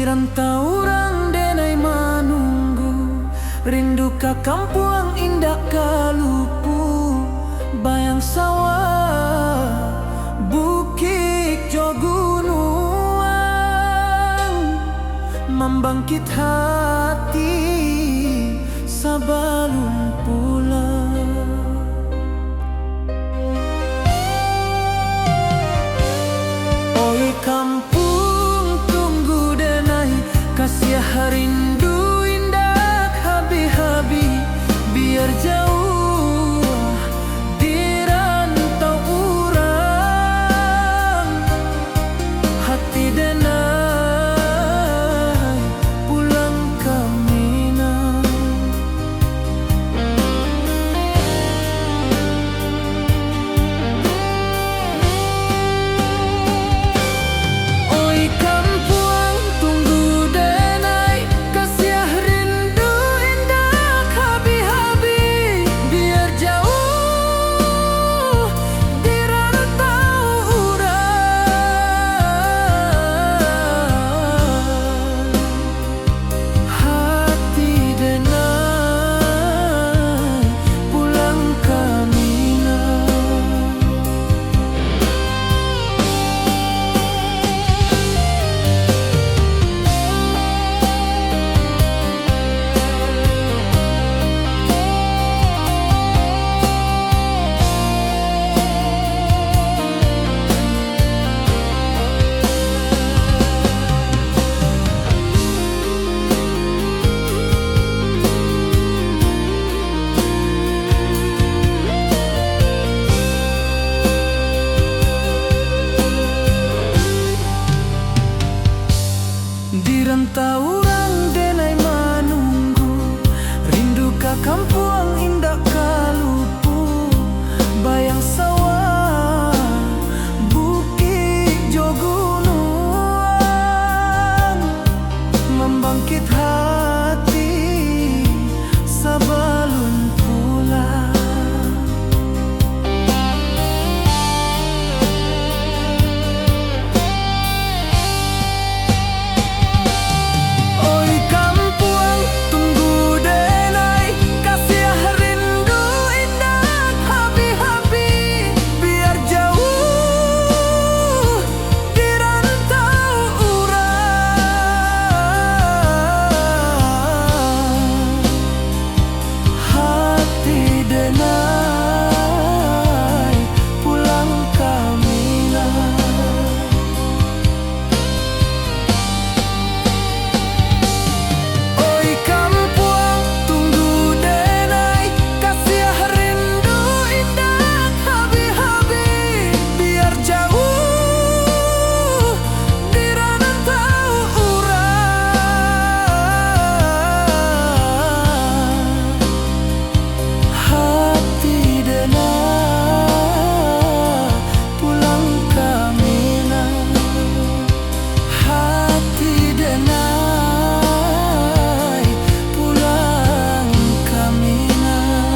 rantau orang denai manunggu, rindu ka kampung indah kalupu, bayang sawah bukit jo gunung, membangkit hati sabalun pulang. Oi kampung tunggu denai, kasih rindu indah habi-habi, biar jauh di rantau urang, hati denai pulang ke Minang. Oi kampung tunggu denai, kasih rindu indah habi-habi, biar jauh di rantau urang, hati denai pulang ke Minang. Di rantau orang denai manunggu, rindu ka kampung indah kalupu, bayang sawah bukit jo gunung, membangkit hati sabalun pulang. Oi kampung tunggu denai, kasih rindu indah habi-habi, biar jauh di rantau urang, hati denai pulang ke Minang. Oi kampung tunggu denai, kasih rindu indah habi-habi, biar jauh di rantau urang, hati denai pulang ke Minang, hati denai pulang ke Minang.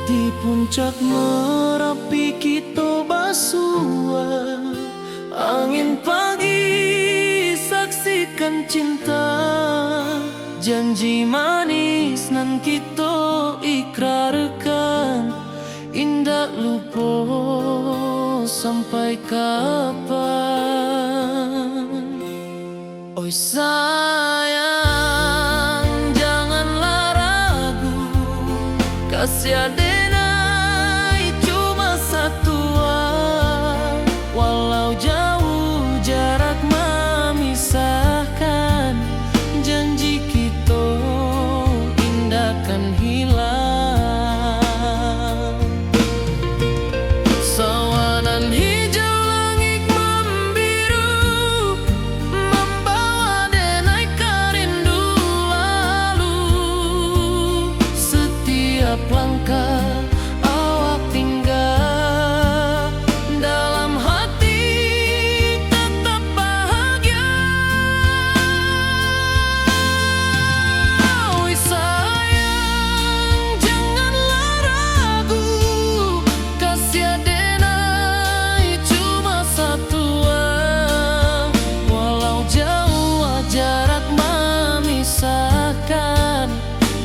Di puncak Merapi kita basua, angin pagi saksikan cinta, janji manis nan kita ikrarkan, indah lupa sampai kapan. Oi sayang, janganlah ragu kasih denai cuma satu, walau jauh jarak memisahkan, janji kita indah kan hilang. Sawanan hijau langit membiru, membawa denai kerindu lalu. Setiap langkah awak tinggal, dalam hati tetap bahagia. Oi sayang, janganlah ragu, kasih denai cuma satu, walau jauh jarak memisahkan,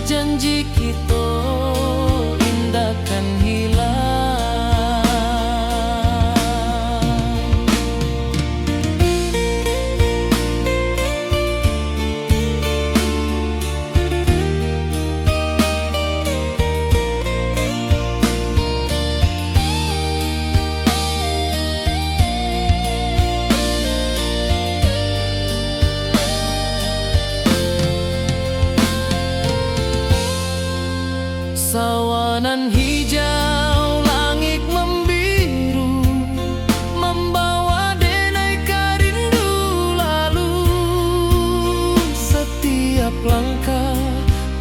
janji kita indah kan hilang. Sawanan hijau langit membiru, membawa denai kerindu lalu. Setiap langkah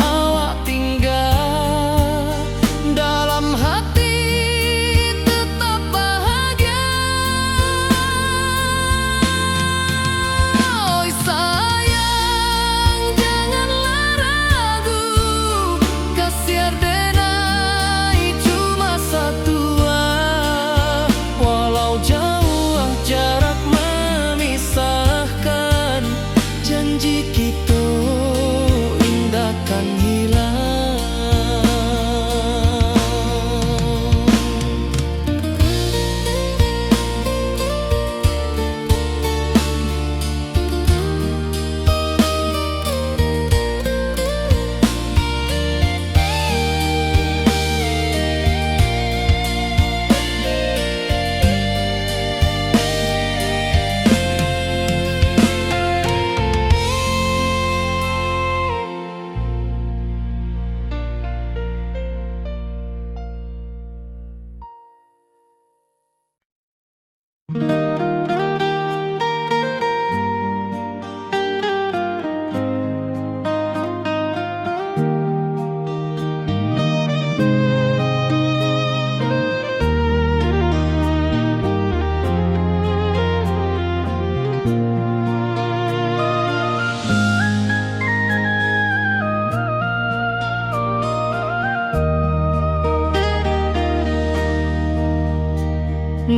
awak tinggal, dalam hati tetap bahagia. Oi sayang, janganlah ragu, kasih denai cuma satu, walau jauh jarak memisahkan, janji kita indah kan hilang.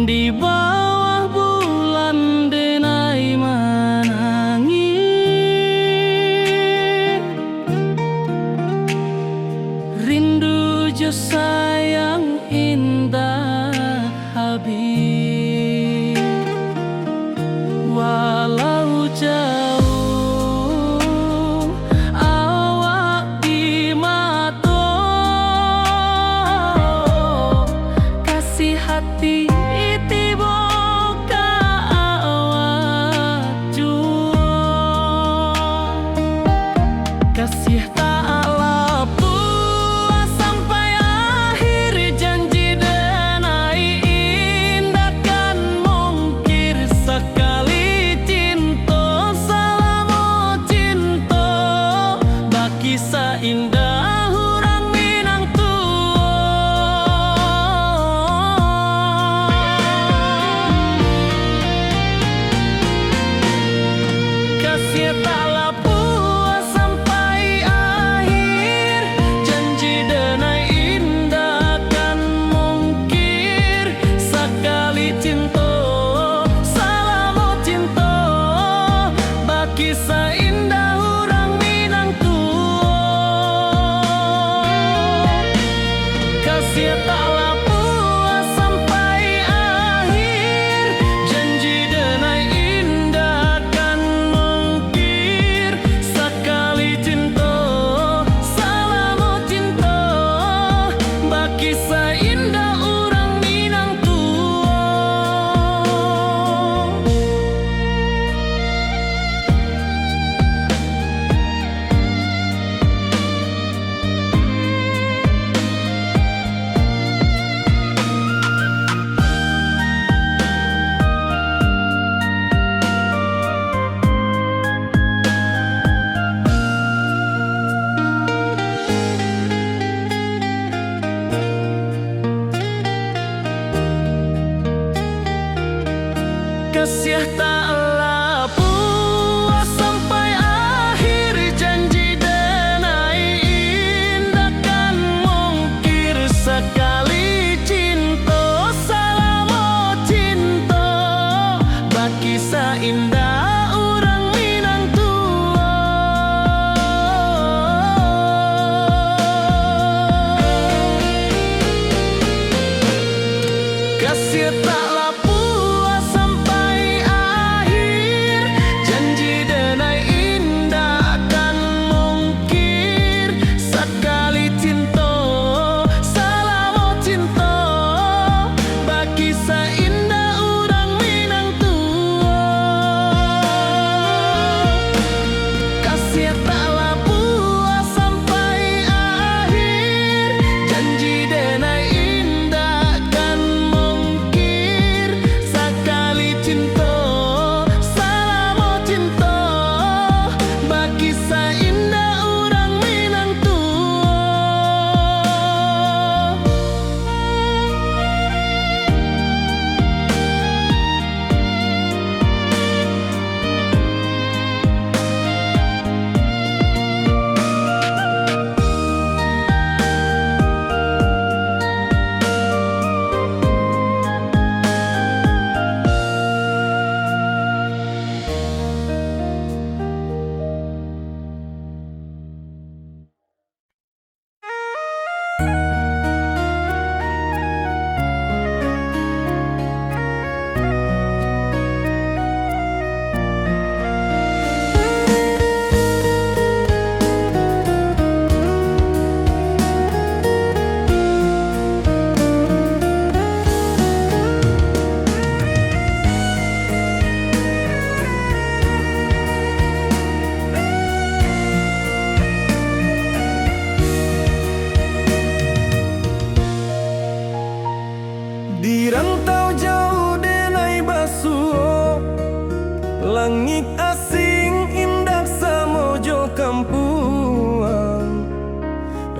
Di bawah bulan denai menangis, rindu jo sayang indah habis. Walau jauh awak di mata, kasih hati tiba ka awak jua, kasih tak lepas sampai akhir janji.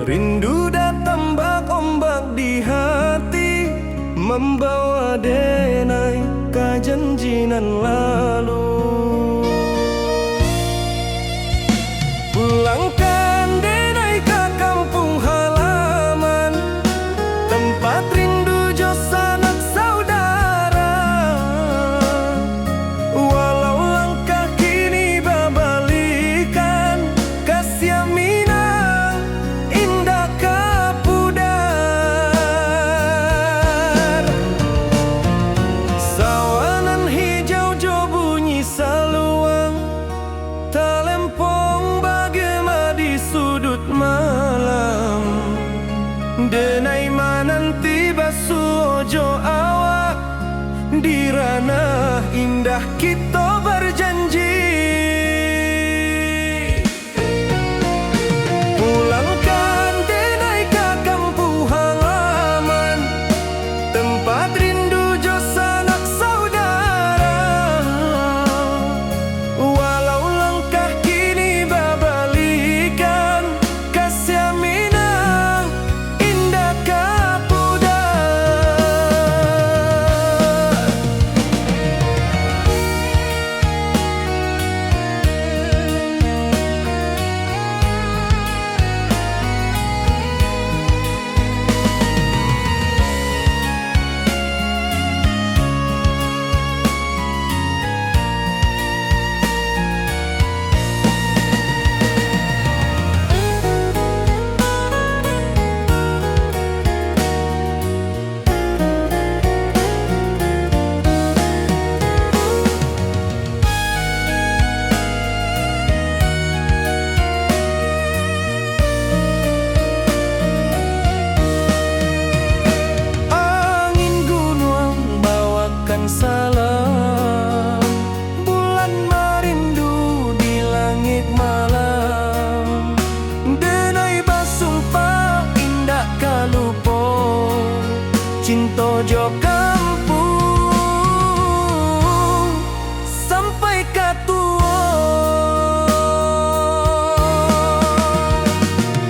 Rindu datang ombak di hati, membawa denai ke janjinan lalu. Pulangkan denai ke kampung halaman, tempat rindu jo sanak saudara. Walau langkah kini babalikan, kasih Minang indah kapudar. Sawanan hijau jo bunyi saluang, talempong bagema di sudut malam. Denai mananti basuh ojo awak, di ranah indah kita berjanji. Pulangkan denai ke kampung halaman, tempat rindu jo sanak saudara. Walau langkah kini babalikan, kasih Minang indah kapudar. Angin gunung bawakan salam, bulan merindu di langit malam. Denai basumpah indah kalupo, cinta jo kampung sampai katua.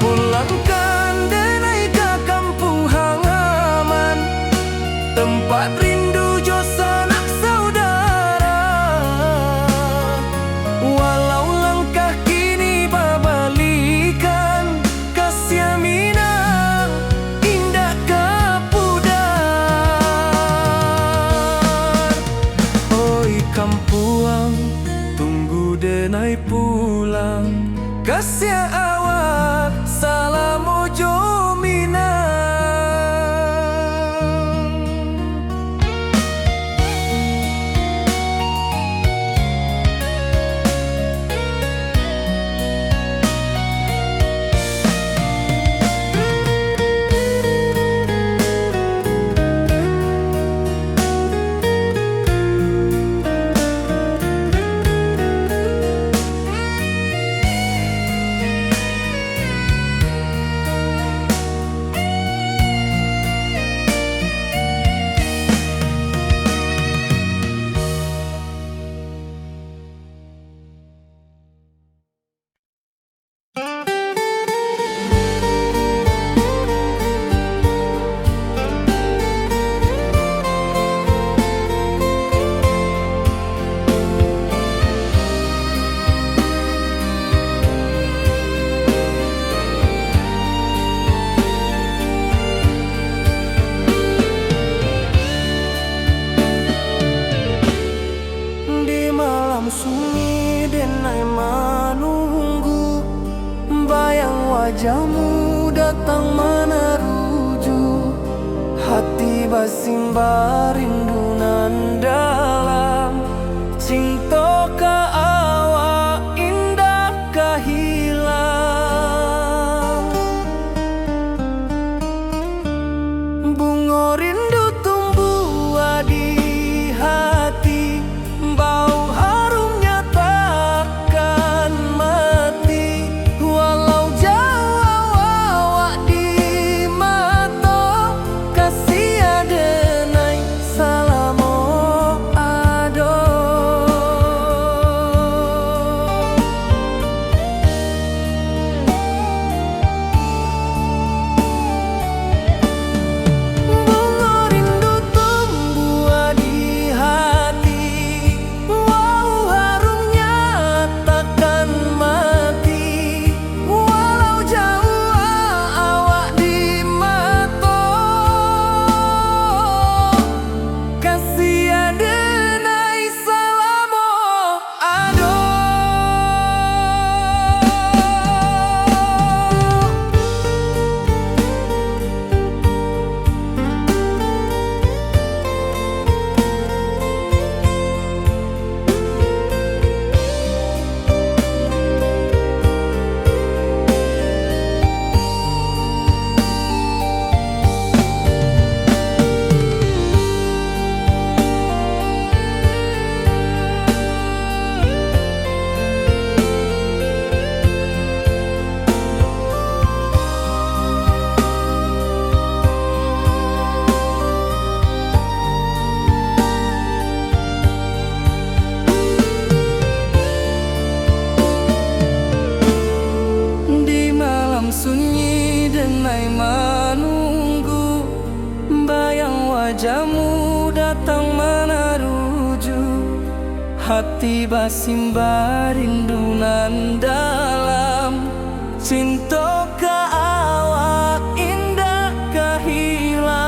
Pulangkan denai ke kampung halaman, tempat rindu jo sanak saudara. Walau langkah kini babalikan, kasih Minang indah kapudar. Oi kampuang, tunggu denai pulang, kasih awak salam ojo Minang. Di malam sunyi denai menunggu, bayang wajahmu datang meneruju. Hati basimba rindu nan dalam, cinta ka awak indah ka hilang. Bunga rindu tumbuh di hati, bau harumnya takkan mati. Walau jauh awak di mata, kasih denai salam ado. denai menunggu, bayang wajahmu datang meneruju. Hati basimba rindunan dalam, cinta ke awak indah kehilang.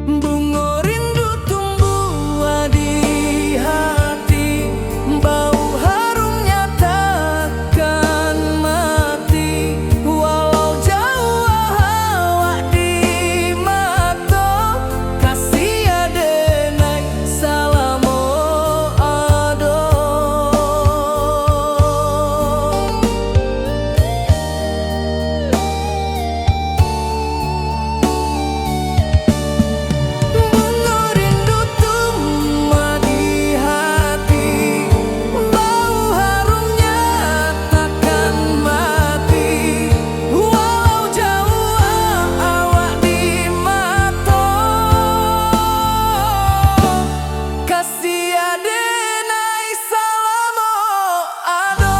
Bunga rindu tumbuh di hati, bau harumnya takkan mati. Walau jauh awak di mata, kasih adenai salamo ado. Bunga rindu tumbuh di hati, bau harumnya takkan mati. Walau jauh awak di mata, kasih adenai salamo ado.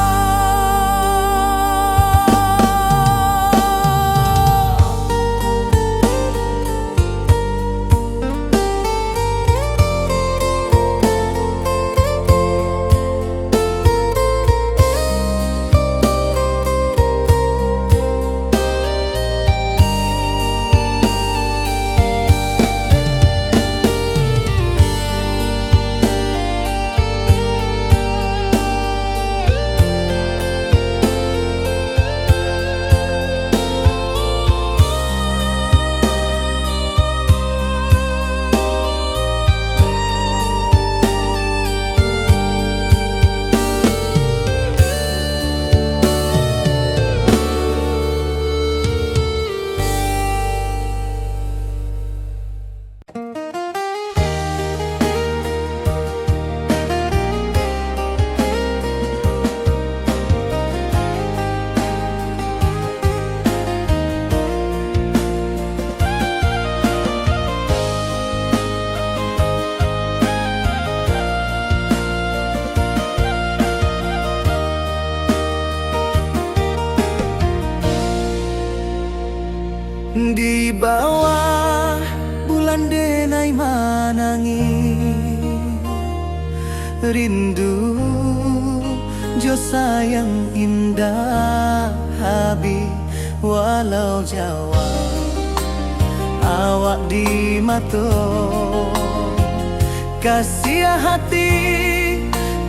Di bawah bulan denai manangi, rindu jo sayang indah habi. Walau jawa awak di mata, kasih hati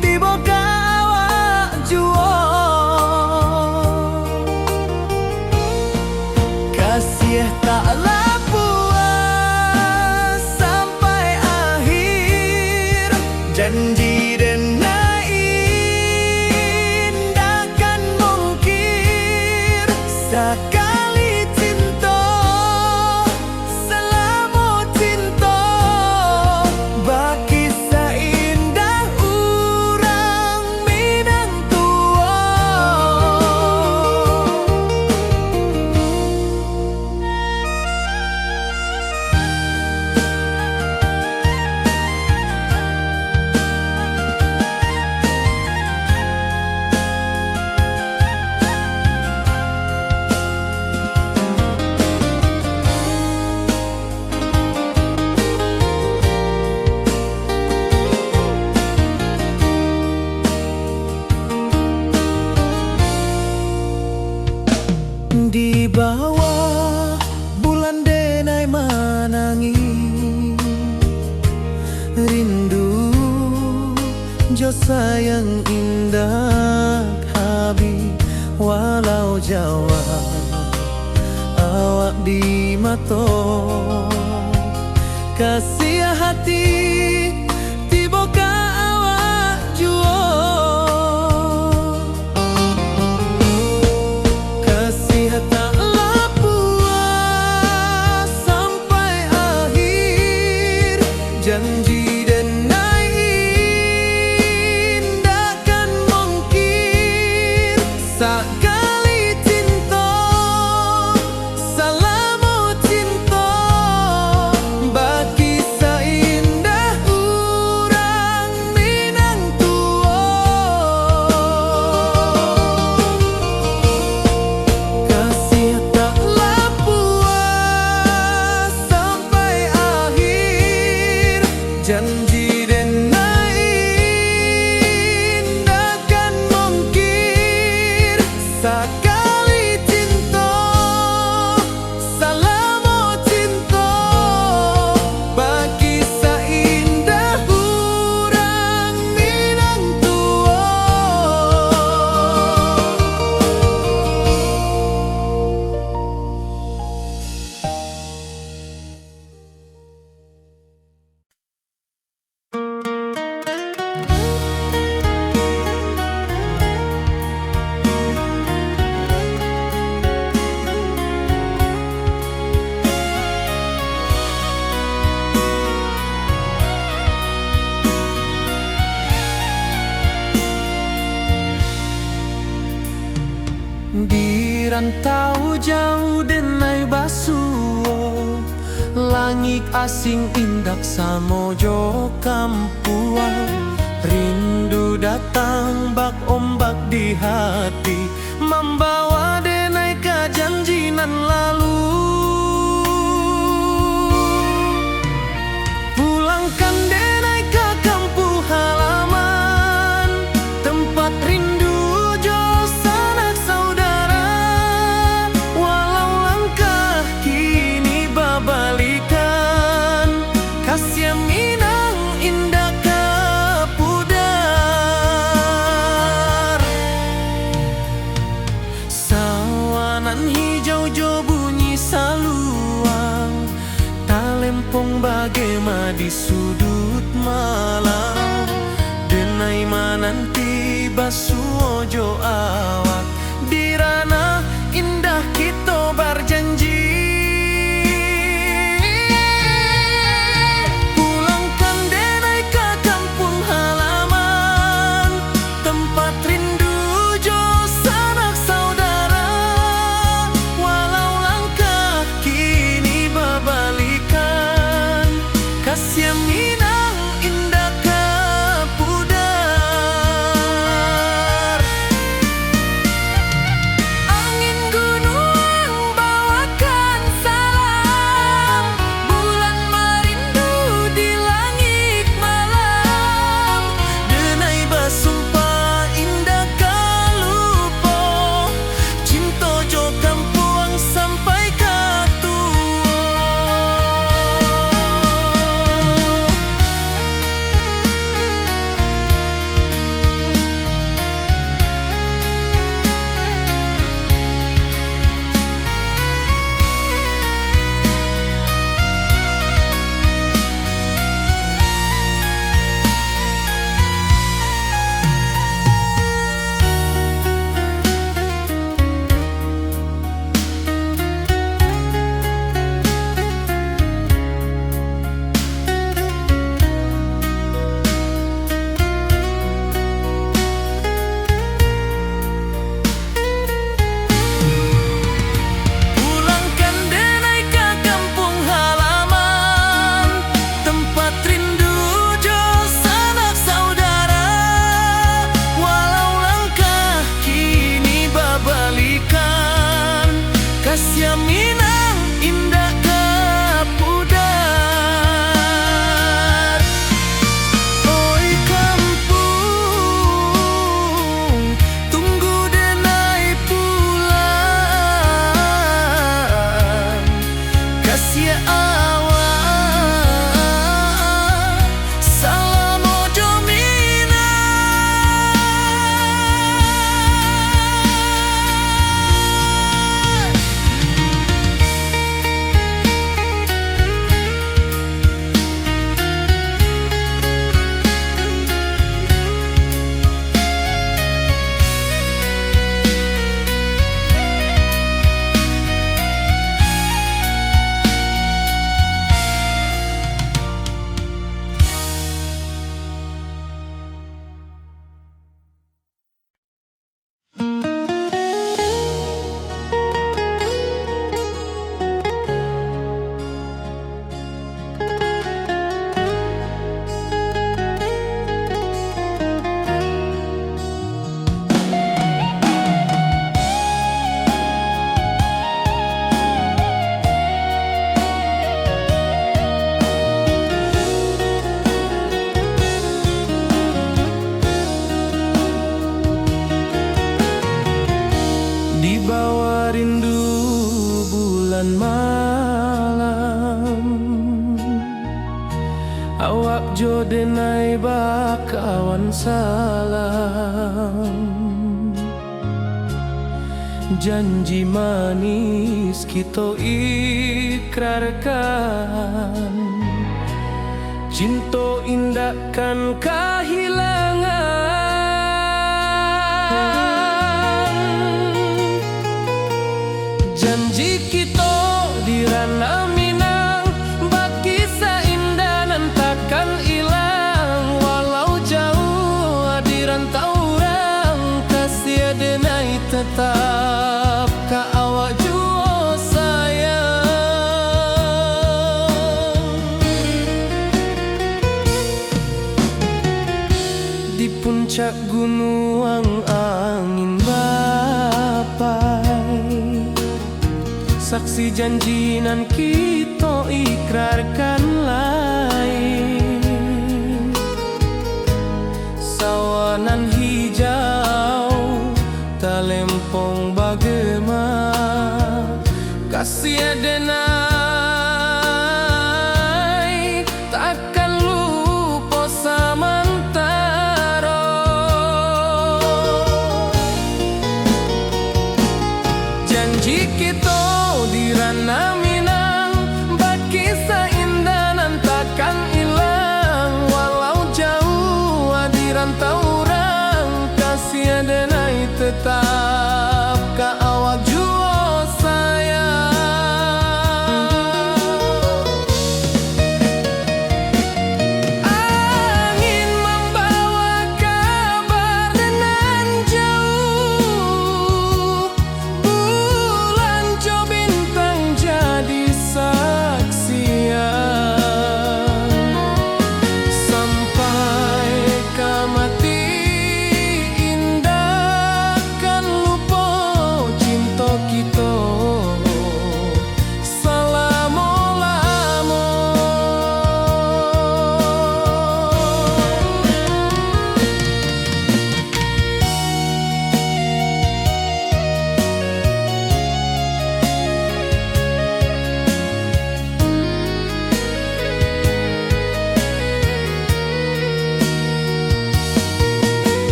tiba ka awak jua. Kasih taklah puas sampai akhir, janji denai indah mungkir. Sekali cinta selama cinta, baki seindah urang Minang tua. Di bawah bulan denai manangi, rindu jo sayang indah habi. Walau jawa awak di mata, kasih hati tiba ka awak jua. Kasih taklah puas sampai akhir, janji denai indah mungkir. Sekali cinta selama cinta, baki seindah urang Minang tua. Sakali cinta, salamo cinta, bagi seindah urang Minang tua. Di rantau jauh denai basuo, langit asing indak samojo kampuan. Rindu datang bak ombak di hati, membawa denai ke janjinan lalu. Pulangkan denai ke kampung halaman, tempat rindu jo sanak saudara. Walau langkah kini babalikan, kasih Minang indah ke pudar. Sawanan hijau jo bunyi saluang, talempong bagema di sudut malam. Denai mananti basuo jo awak, di ranah indah kita berjanji. Pulangkan denai ke kampung halaman, tempat rindu jo sanak saudara. Walau langkah kini babalikan, kasih Minang indah ke pudar. bawah rindu bulan malam, awak jo denai bakawan salam. Janji manis kita ikrarkan, cinta indahkan kehilangan. Janji kita di ranah Minang, bagi seindah nan takkan hilang. Walau jauh di rantau orang, kasih denai tetap ka awak jua sayang. Di puncak gunung angin bapai, saksi janji nan kita ikrarkan lain. Sawanan hijau talempong bagema, kasih denai takkan lupa samantara. Janji kita di ranah Minang, bagi seindah nan takkan hilang. Walau jauh di rantau orang, kasih denai tetap ka awak jua sayang. Angin membawa kabar nan jauh, bulan jo bintang jadi saksian. Sampai ke mati indah kan lupa cinta kita selama-lama.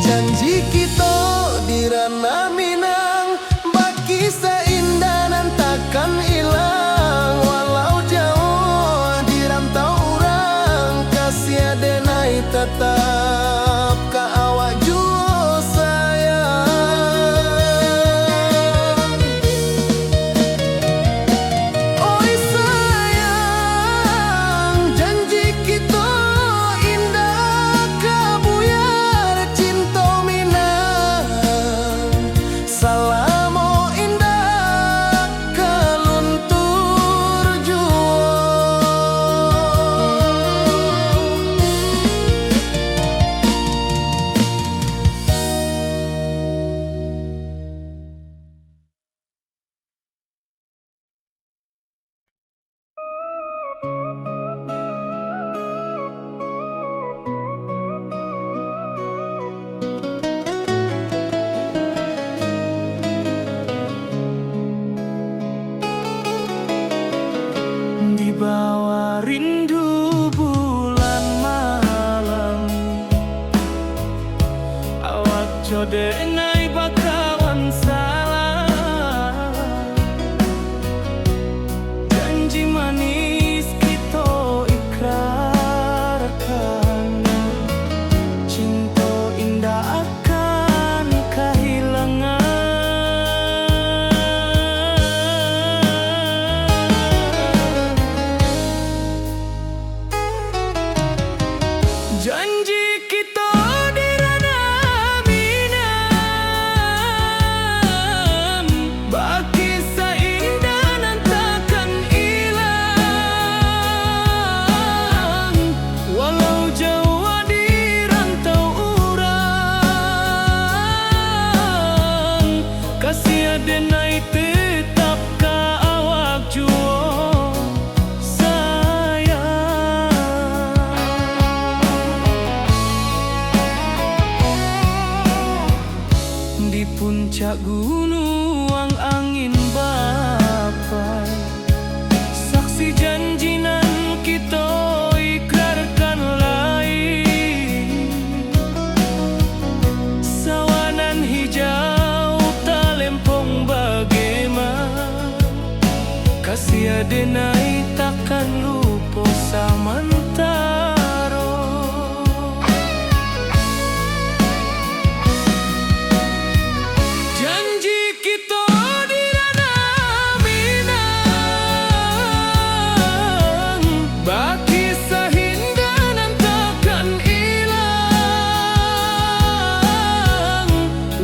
Janji kita di ranah Minang, bagi seindah nan takkan hilang. Walau jauh di rantau orang, kasih denai tetap ka awak jua sayang. Oi sayang, janji kita indah kabuyar cinta Minang. Salamo indah kaluntur jua. Di bawah rindu bulan malam, awak jo denai bakawan salam. Janji manis kita ikrarkan, cinta indah akan kehilangan. Janji kita di ranah Minang, puncak gunung angin bapai, saksi janji nan kita ikrarkan lain. Sawanan hijau talempong bagaimana, kasih adenai takkan lupa samantaro. Janji kita di ranah Minang, baki sahindanan takkan hilang.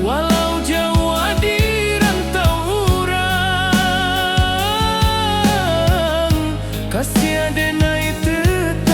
Walau jauh di rantau urang, kasih adenai tetap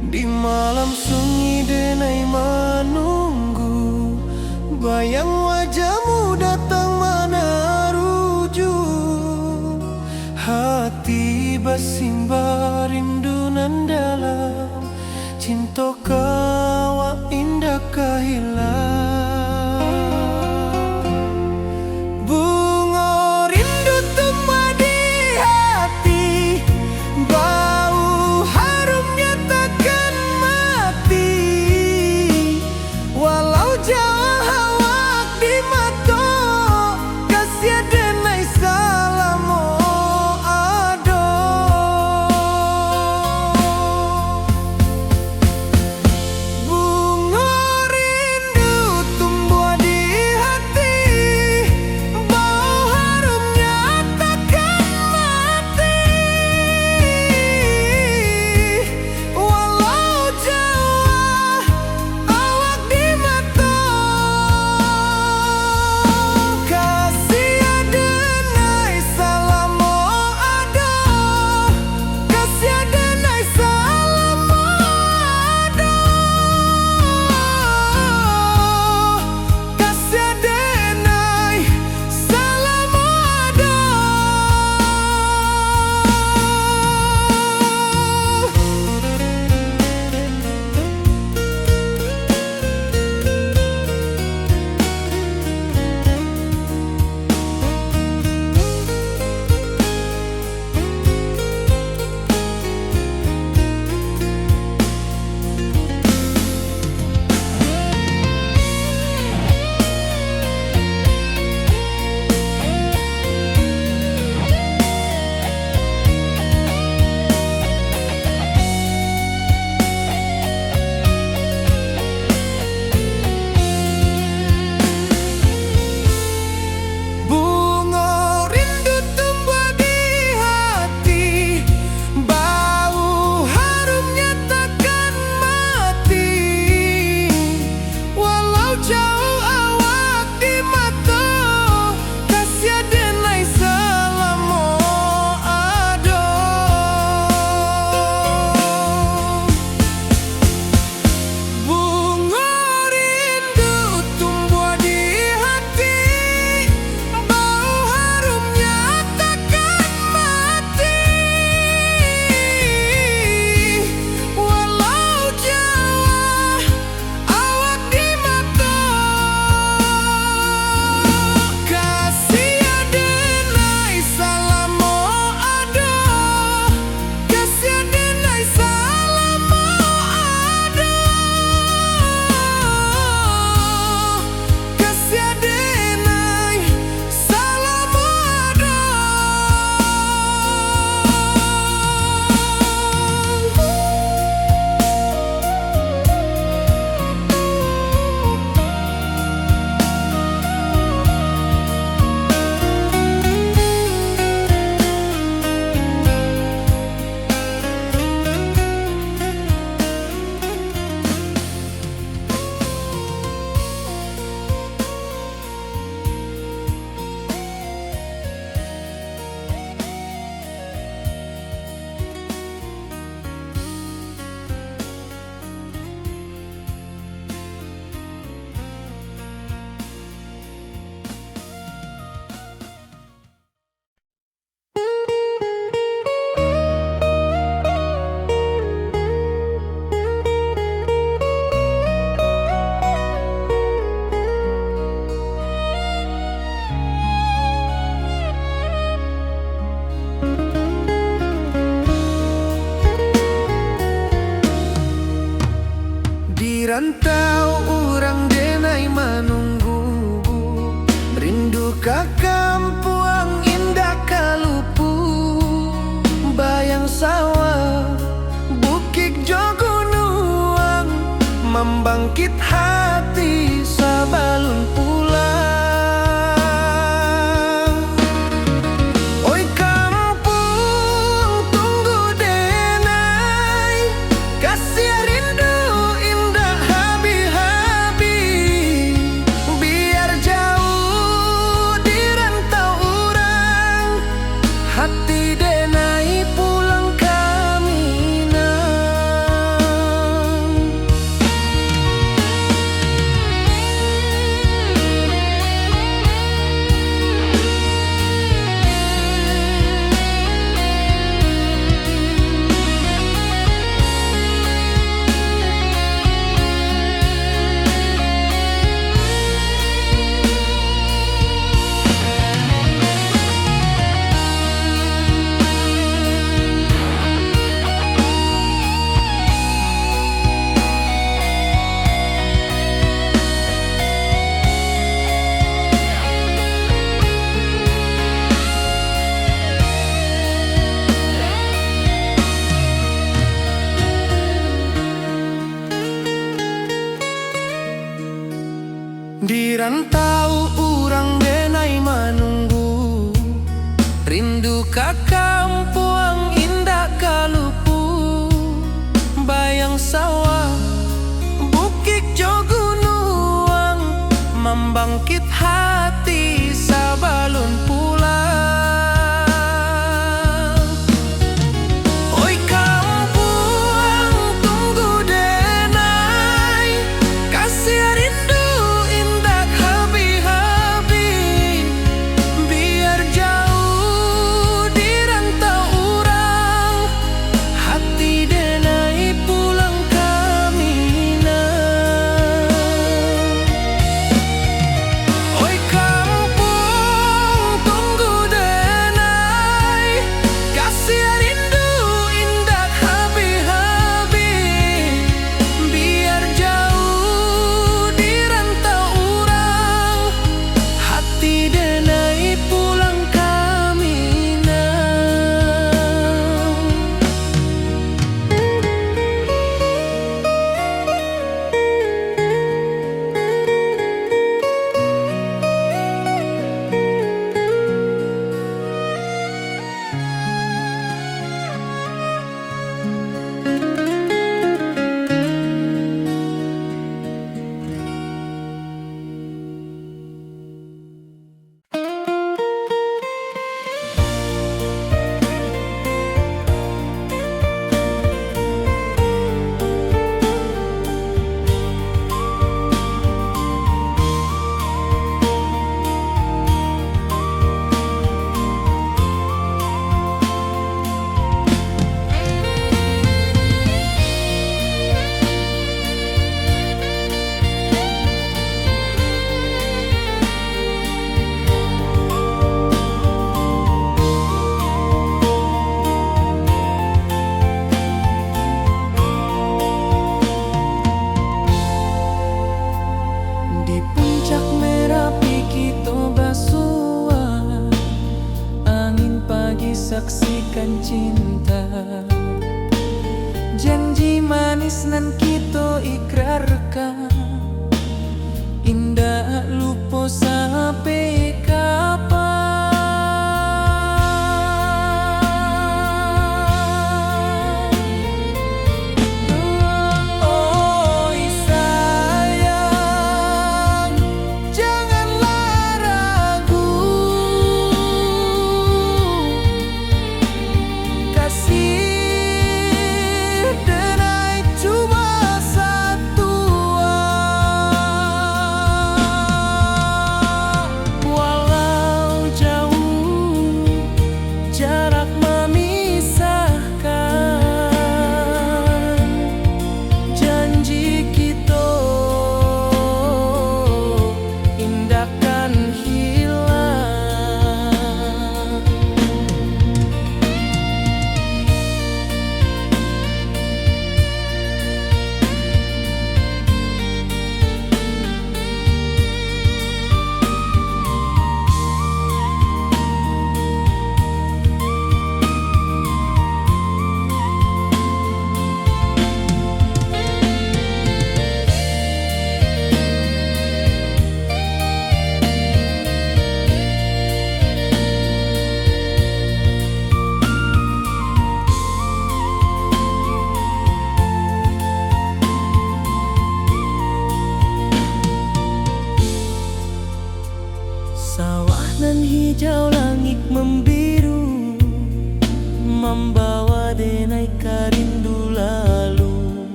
Di malam sunyi denai menunggu, bayang wajahmu datang meneruju. Hati bersimbar rindu nan dalam, cinta kawa indah kehilang. Bunga rindu tumbuh di hati, bau harumnya takkan mati. Walau jauh awak di mata, kasih denai salamo ado. ka kampuang indah kalupu, bayang sawah bukit jogunuang, membangkit hati sabalun pulang. Oi kampung tunggu denai, kasih rindu indah habi-habi, biar jauh di rantau urang, hati denai pulang kaminang. Di rantau urang denai manunggu, rindu ka kampuang indah kalupu, bayang sawah bukit jogunuang, membangkit hati sabalun pulang. Oi kampuang tunggu denai, kasih rindu indah habi-habi, biar jauh di rantau urang, hati denai pulang kaminang. Oi kampung tunggu denai, kasih rindu indah habi-habi, biar jauh di rantau urang, hati denai pulang kaminang. Di puncak Merapi kita basua, angin pagi saksikan cinta, janji manis nan kita ikrarkan, indah lupa sampai kapan. Oi sayang, janganlah ragu, kasih denai cuma satu hijau langit membiru, membawa denai rindu lalu.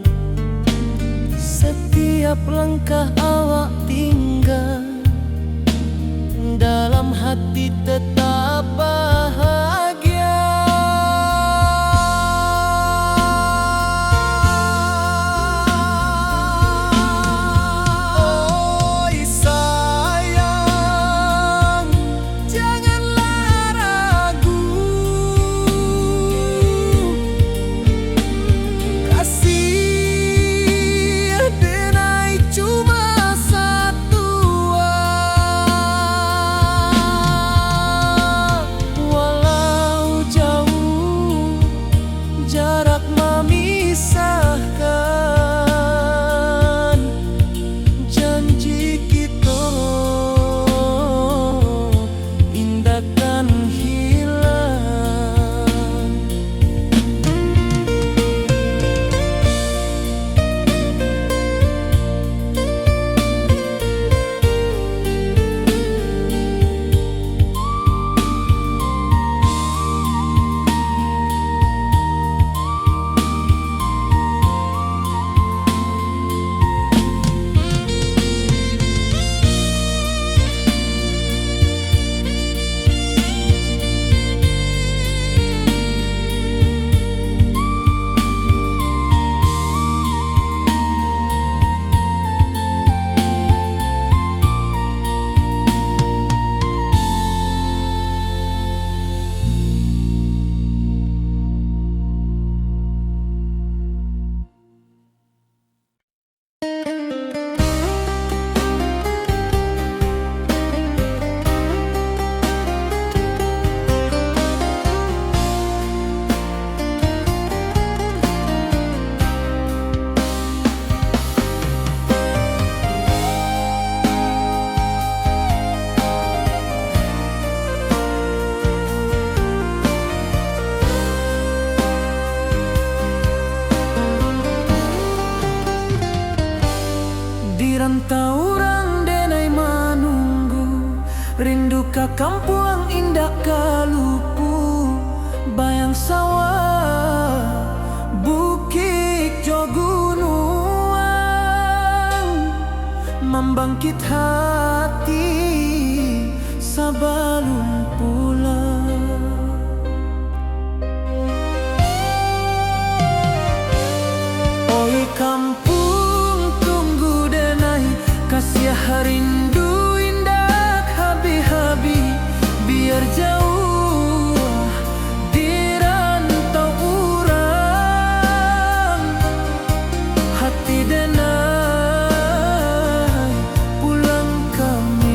Setiap langkah awak tinggal, dalam hati tetap bahagia. Oi sayang, janganlah ragu, kasih denai cuma satu. Walau jauh jarak memisahkan, janji kita indahkan hilang. Di rantauan denai menunggu, rindu ka kampung indah kalupu, bayang sawah bukit jo gunung, membangkit hati sebelum pulang. Oi kampung tunggu denai, kasih rindu indah habi-habi, biar jauh di rantau urang, hati denai pulang kami.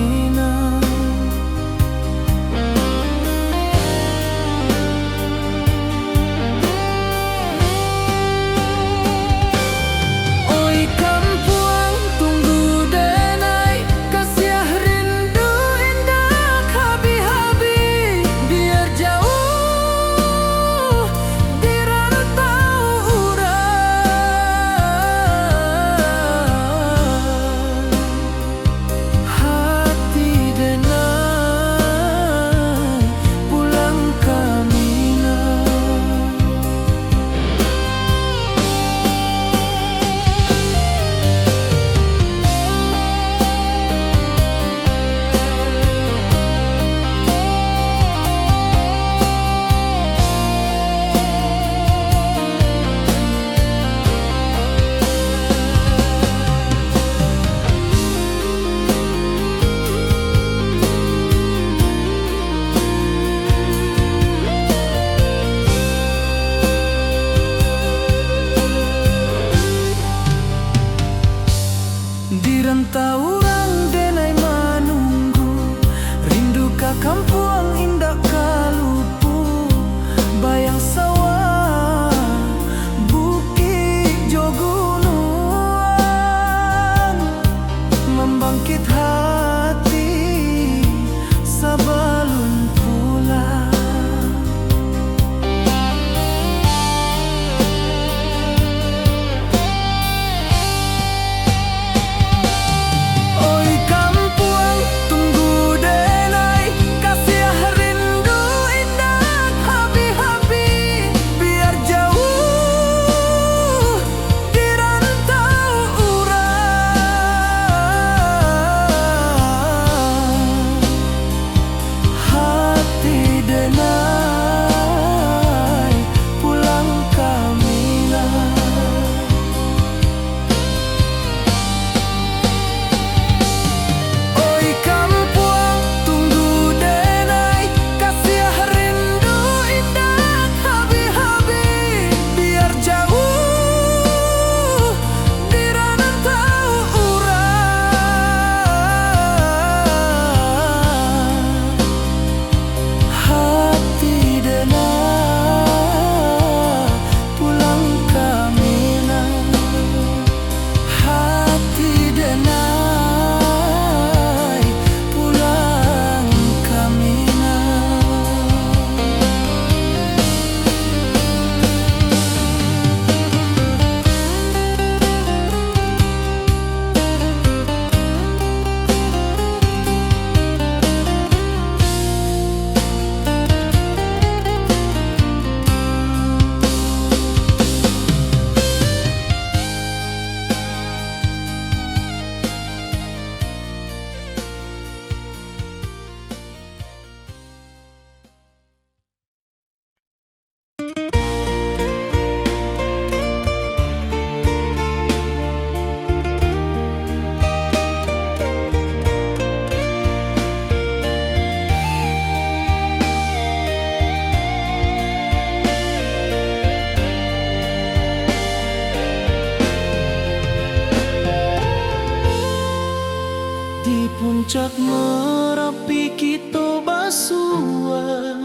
puncak Merapi kita basua,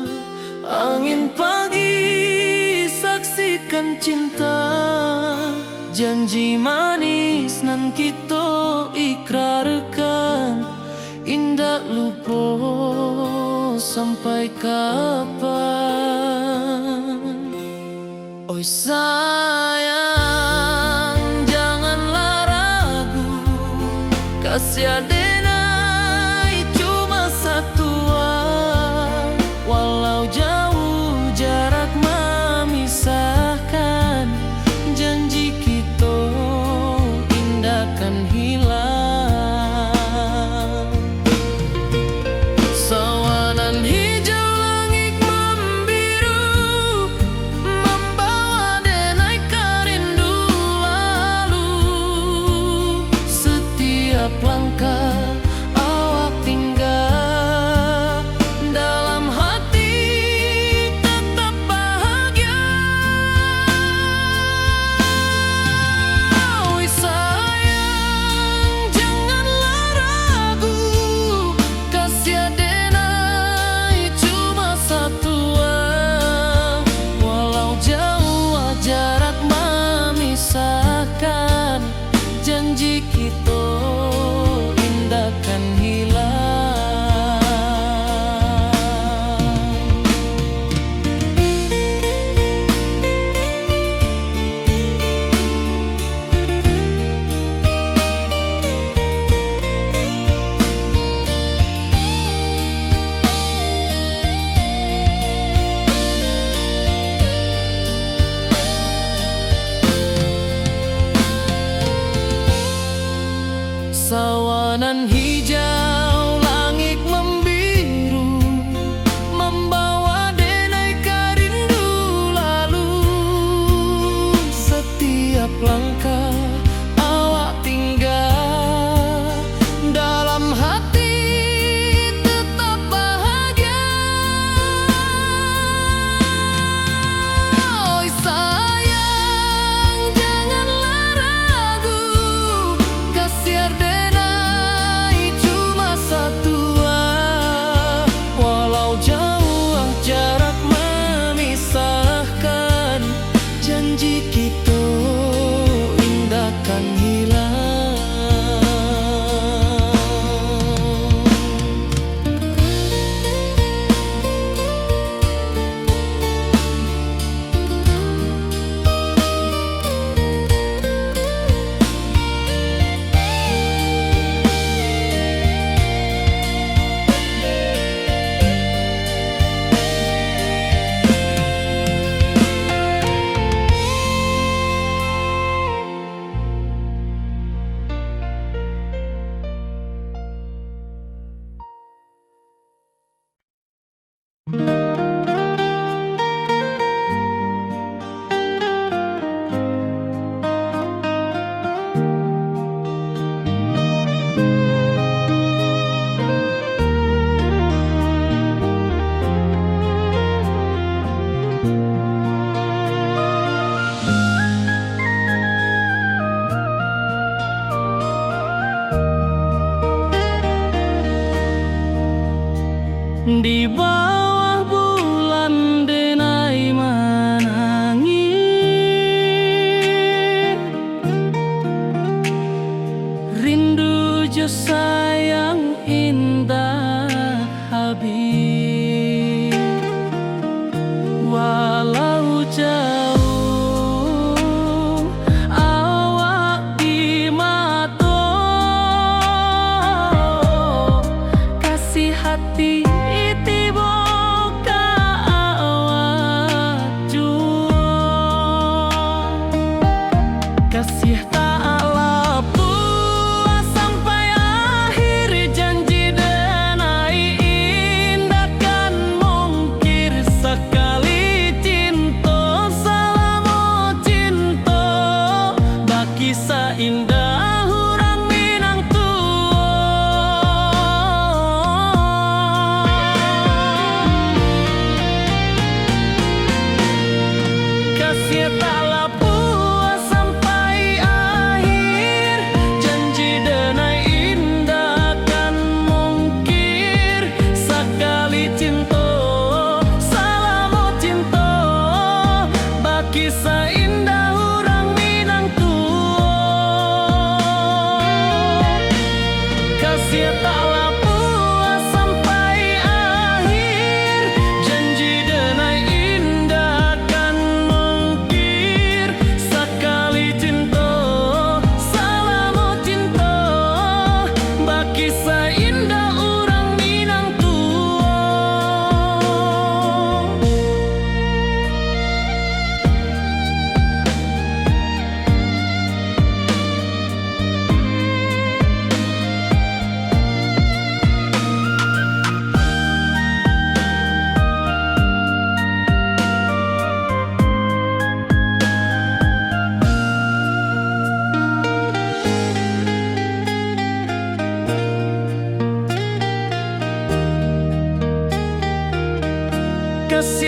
angin pagi saksikan cinta, janji manis nan kita ikrarkan, indah lupa sampai kapan. Oi sayang, janganlah ragu, kasih adenai cuma satu, walau jauh jarak memisahkan, janji kita indah kan hilang. Sawanan hijau langit membiru, membawa denai kerindu lalu. Setiap langkah awak tinggal, dalam hati tetap bahagia. Oi sayang, janganlah ragu, kasih adenai cuma satu, walau jauh jarak memisahkan, janji kita indah kan hilang. Sawanan hijau langit membiru, membawa denai kerindu lalu. Setiap langkah awak tinggal, dalam hati tetap bahagia. Oi sayang, janganlah ragu, kasih adenai cuma satu, walau jauh jarak memisahkan, janji kita indah kan hilang. Di bawah bulan denai menangis, rindu jo sayang indah habis. Walau jauh awak di mata, kasih hati tiba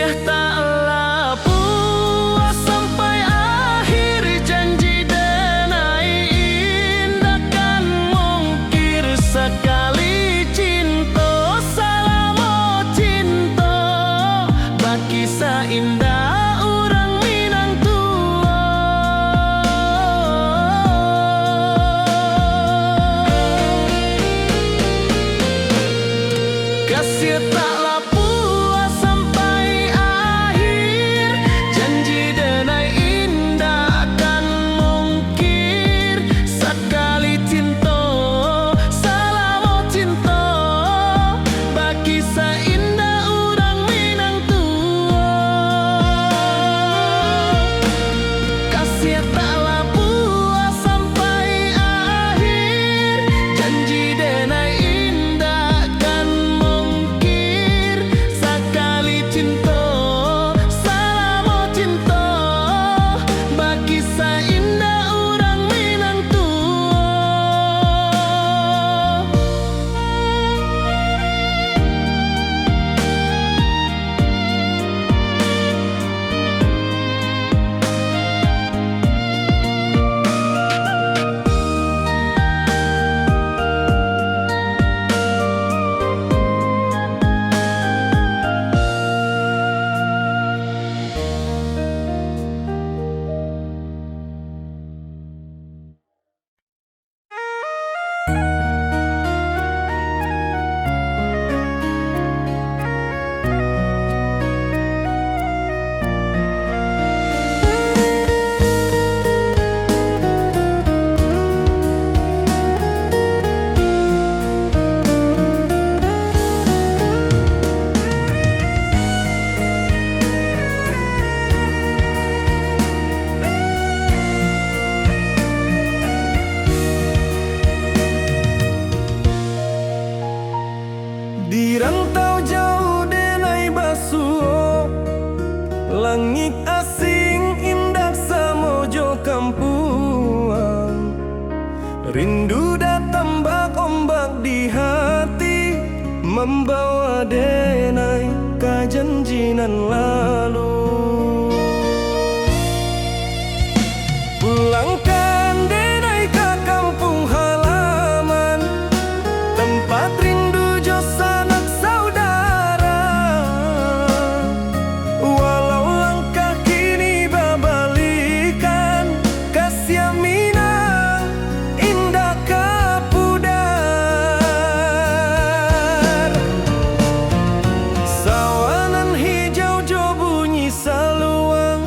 kasih taklah puas sampai akhir, janji denai indah kan mungkir. Sekali cinta salamo cinta, bagi seindah orang Minang tua. Kasih taklah puas sampai akhir, janji denai indah kan mungkir. Sekali cinta salamo cinta, bagi seindah orang Minang tua. Kasih taklah puas sampai akhir, janji denai indah kan mungkir. Sekali cinta salamo cinta, bagi seindah orang Minang tua. Di rantau jauh denai basuh, langit asing indah samojo kampuang. Rindu datang bak ombak di hati, membawa denai ke janjinan lalu. Pulangkan denai ke kampung halaman, tempat rindu jo sanak saudara. Walau langkah kini babalikan, kasih Minang indah kapudar. Sawanan hijau jo bunyi saluang,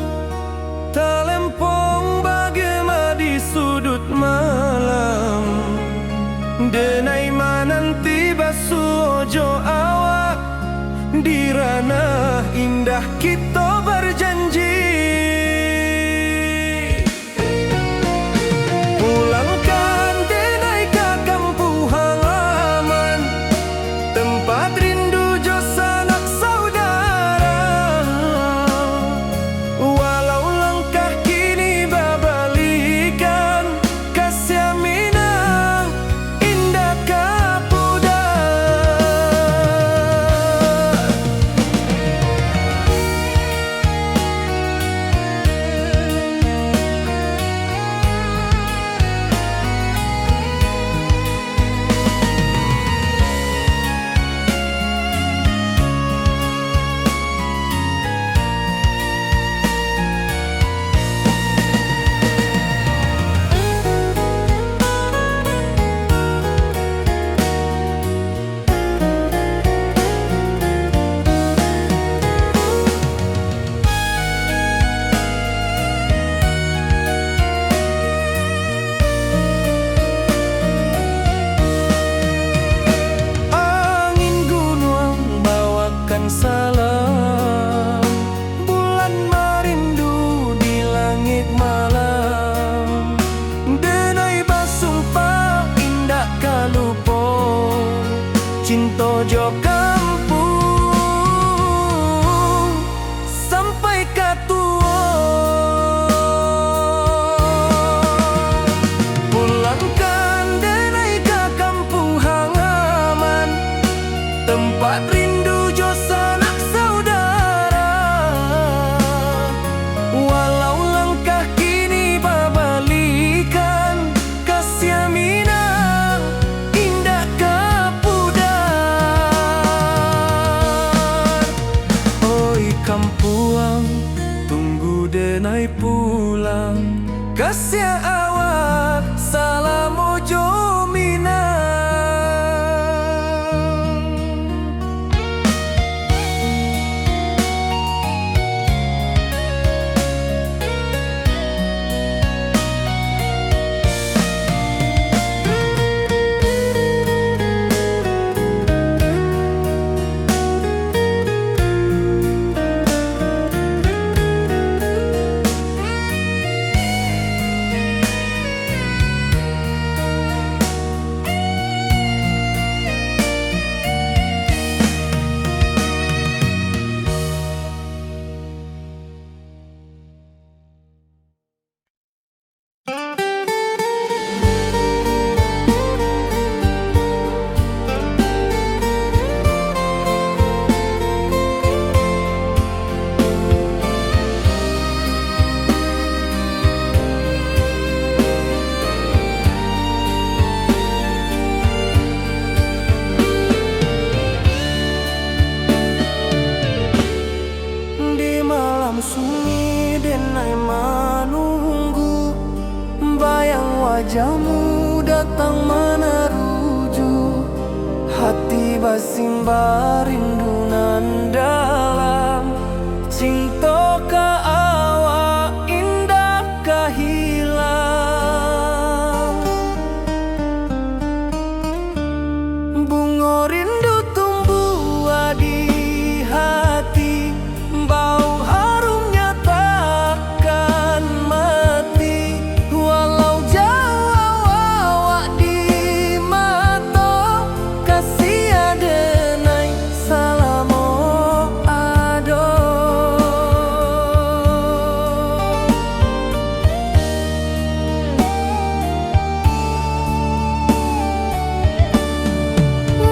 talempong bagema di sudut malam. Denai mananti basuh jo awak, di ranah indah kita berjanji. Pulangkan denai ke kampung halaman, tempat rindu jo sanak saudara. Walau langkah kini babalikan, kasih Minang indah kapudar. Angin gunung bawakan salam, bulan merindu di langit malam. Denai basumpah indah kalupo, cinta jo kampung sampai katua. Pulangkan denai ke kampung halaman, tempat rindu jo sanak saudara. wajahmu datang meneruju, hati basimba rindu nan dalam. Cinta ka awak indah kahilang. Bunga rindu tumbuh di hati, bau harumnya takkan mati. Walau jauh awak di mata, kasih adenai salamo ado.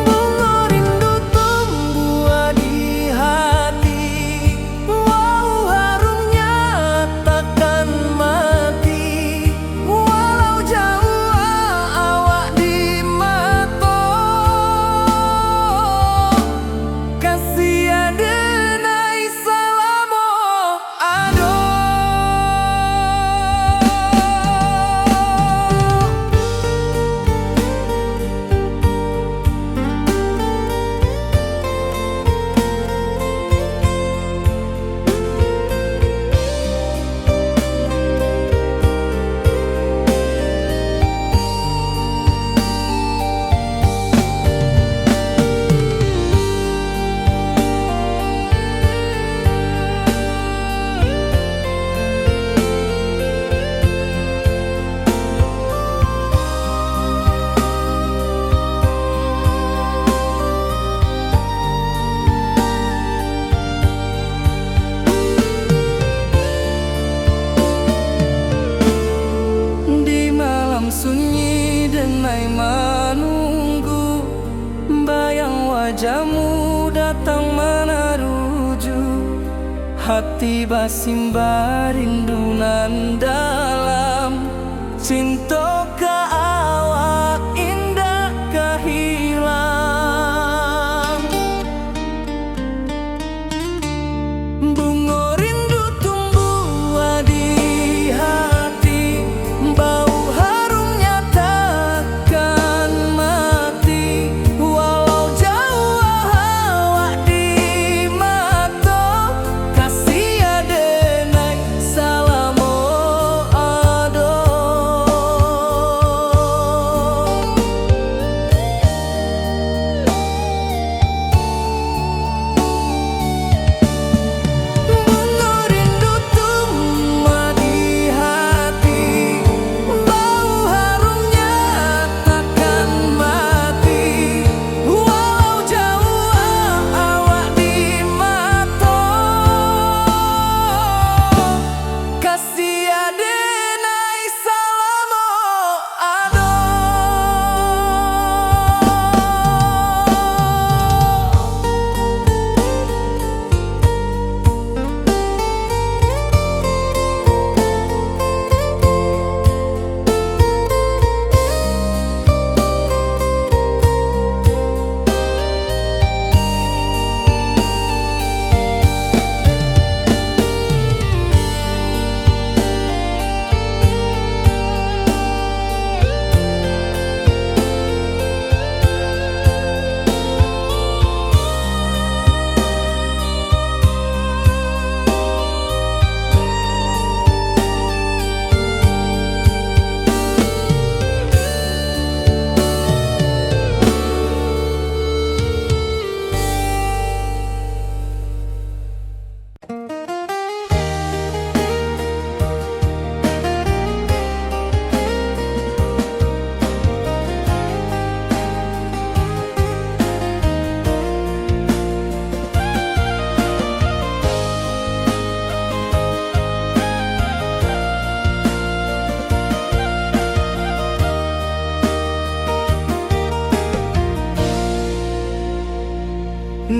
Bunga rindu tumbuh di hati, bau harumnya takkan mati. Walau jauh awak di mata, kasih adenai salamo ado. Di malam sunyi denai menunggu, bayang wajahmu datang meneruju, hati basimba rindu nan dalam. Cinta ka awak indah kahilang. Bunga rindu tumbuh di hati, bau harumnya takkan mati. Walau jauh awak di mata, kasih adenai salamo ado. Bunga rindu tumbuh di hati, bau harumnya takkan mati. Walau jauh awak di mata, kasih adenai salamo ado.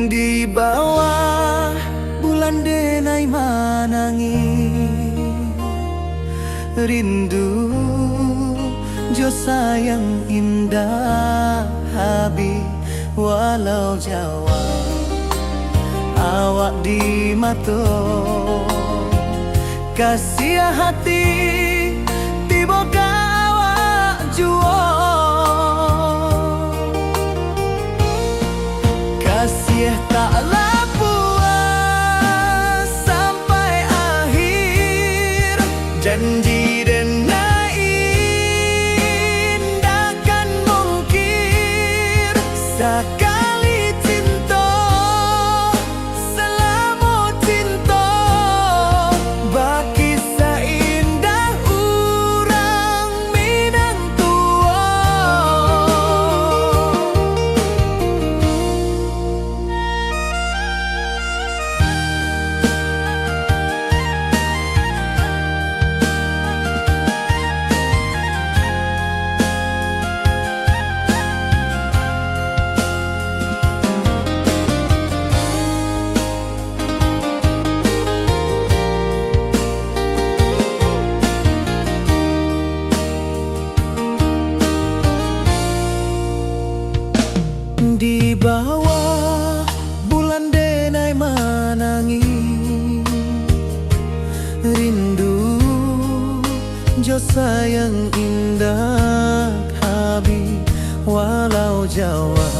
Di bawah bulan denai manangi, rindu jo sayang indah habi. Walau Jawa awak di mata, kasih hati tiba awak juo. Kasih taklah puas sampai akhir. Janji denai indakan mungkir. Sekali cinta selama cinta. Baki seindah urang Minang tua. Di bawah bulan denai manangi rindu jo sayang indah habi walau Jawa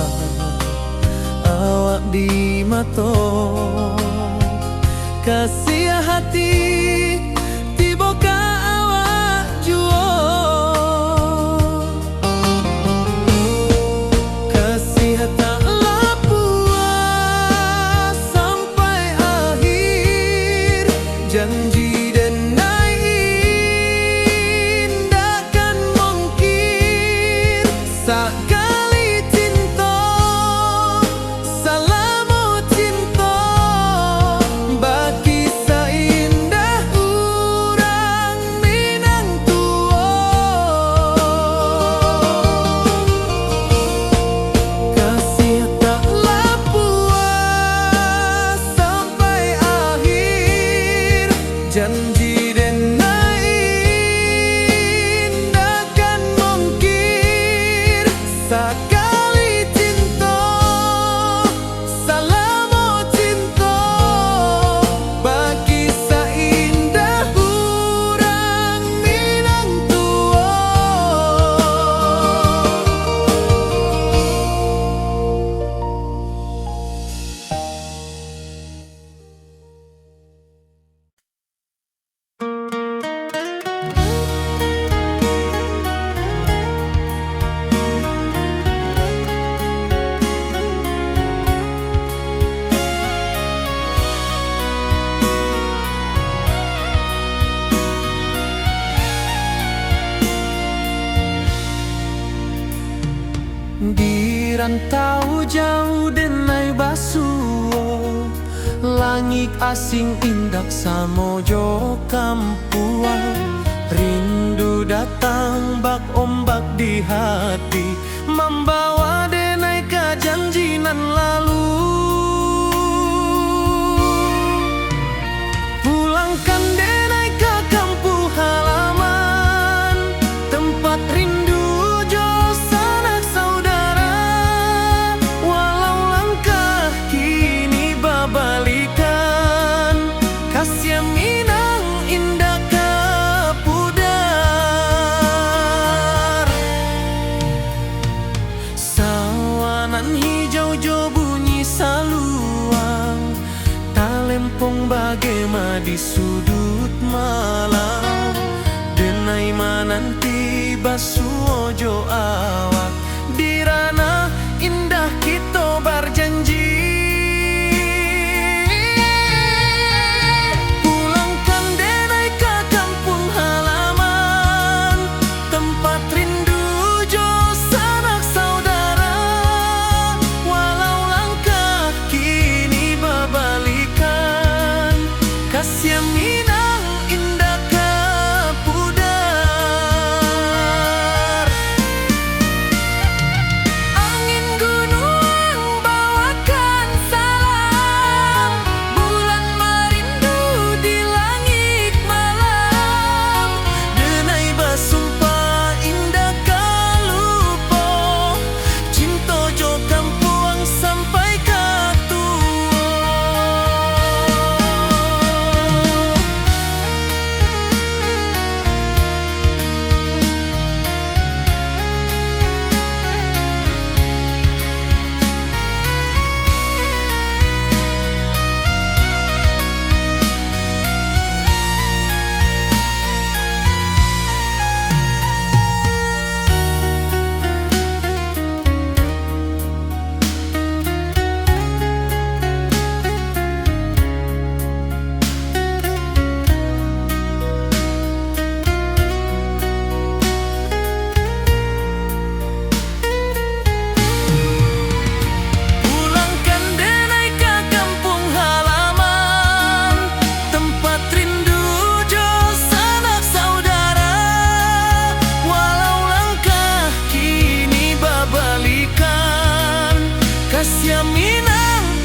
awak di mato kasih hati tiba ka awak juo. Kasih taklah puas sampai akhir. Janji denai indakan mungkir. Sekali cinta selama cinta. Baki seindah urang Minang tua. Kasih taklah puas sampai akhir. Janji denai indakan mungkir. Sekali cinta selama cinta. Baki seindah urang Minang tua. Di rantau jauh denai basuo, langit asing indak samojo kampuan. Rindu datang bak ombak di hati, membawa denai ke janji nan lalu. Pulangkan denai ke kampung halaman, tempat rindu jo sanak saudara. Walau langkah kini babalikan, kasih Minang indah ke pudar. Sawanan hijau jo bunyi saluang, talempong bagema di sudut malam. Denai mananti basuo jo awak, di ranah indah kita berjanji. Pulangkan denai ke kampung halaman, tempat rindu jo sanak saudara. Walau langkah kini babalikan, kasih Minang indah ke pudar.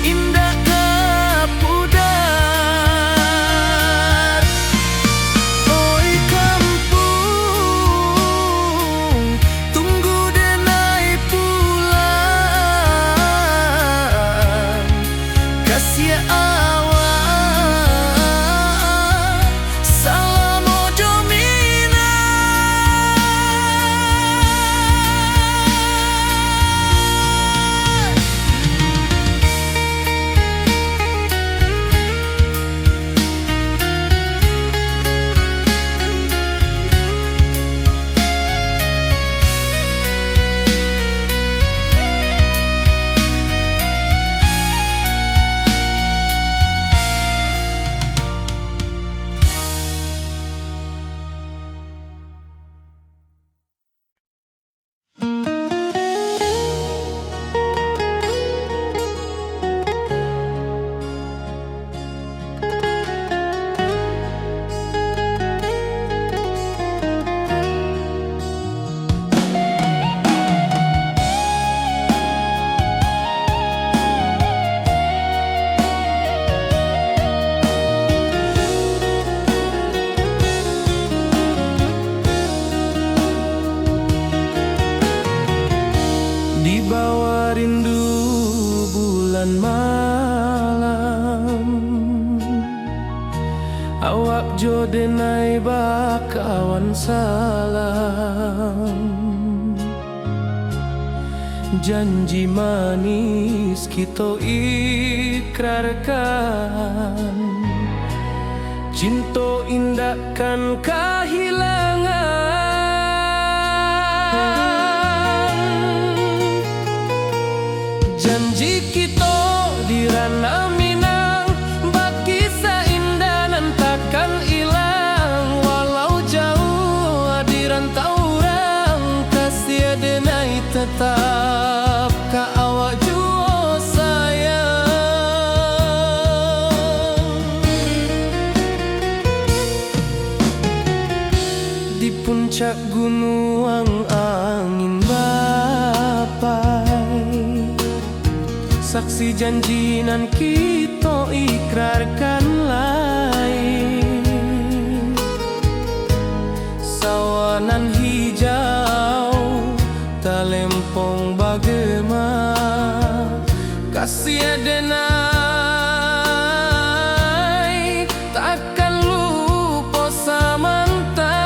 indah kapudar. Oi kampung, tunggu denai pulang. Kasih awak salam ojo di bawah rindu bulan malam. Awak jo denai bakawan salam. Janji manis kita ikrarkan, cinta indahkan kehilangan. Janji kita di ranah Minang, bakisah indah nan takkan hilang. Walau jauh di rantau orang, kasih denai tetap ka awak jua sayang. Di puncak gunung angin bapai, saksi janji nan kita ikrarkan lain. Sawanan hijau talempong bagema, kasih denai takkan lupa samantara.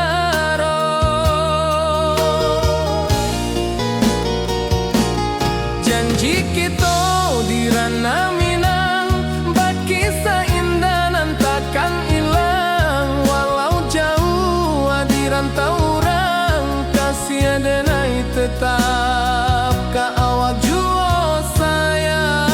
Janji kita di ranah Minang, bakisah indah nan takkan hilang. Walau jauh di rantau orang, kasih denai tetap ka awak jua sayang.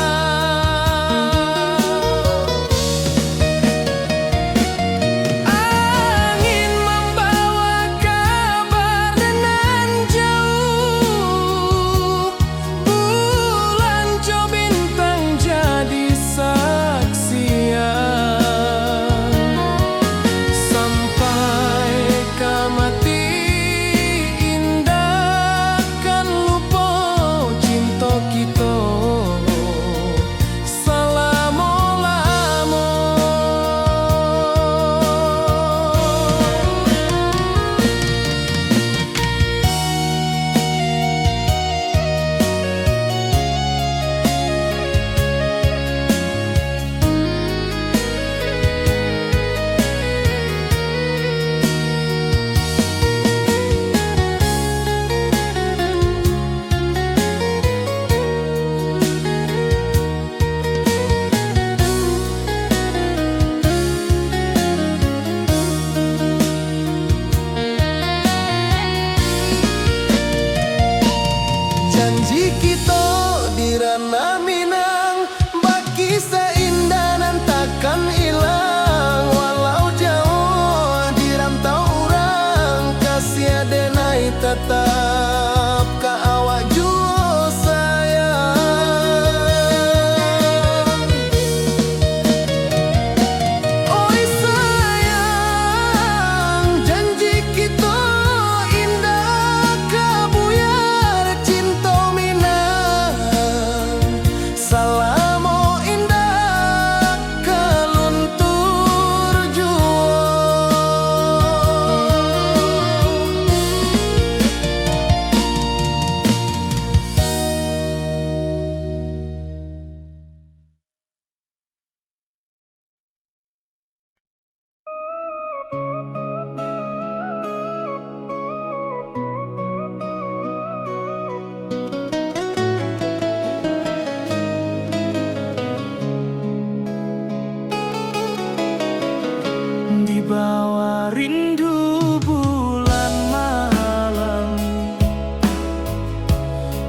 rindu bulan malam.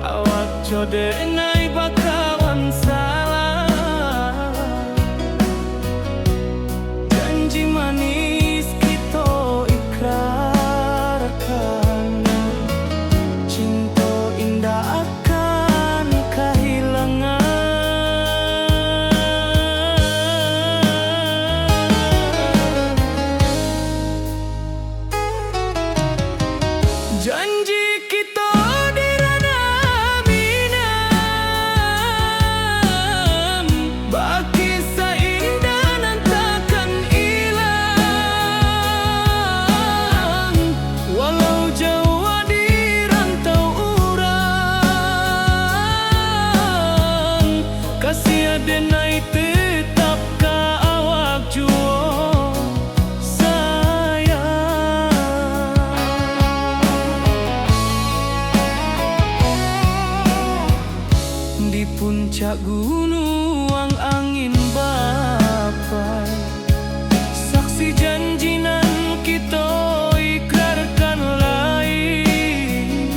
Awak jodenai bakawan salah. Janji manis kita ikrarkan, cinta indah akan kehilangan. Janji kita di ranah minam, baki seindah nan takkan hilang. Walau jauh di rantau urang, kasih adenai tetap ka awak juo sayang. Di puncak gunung angin bapai, saksi janji nan kita ikrarkan lain.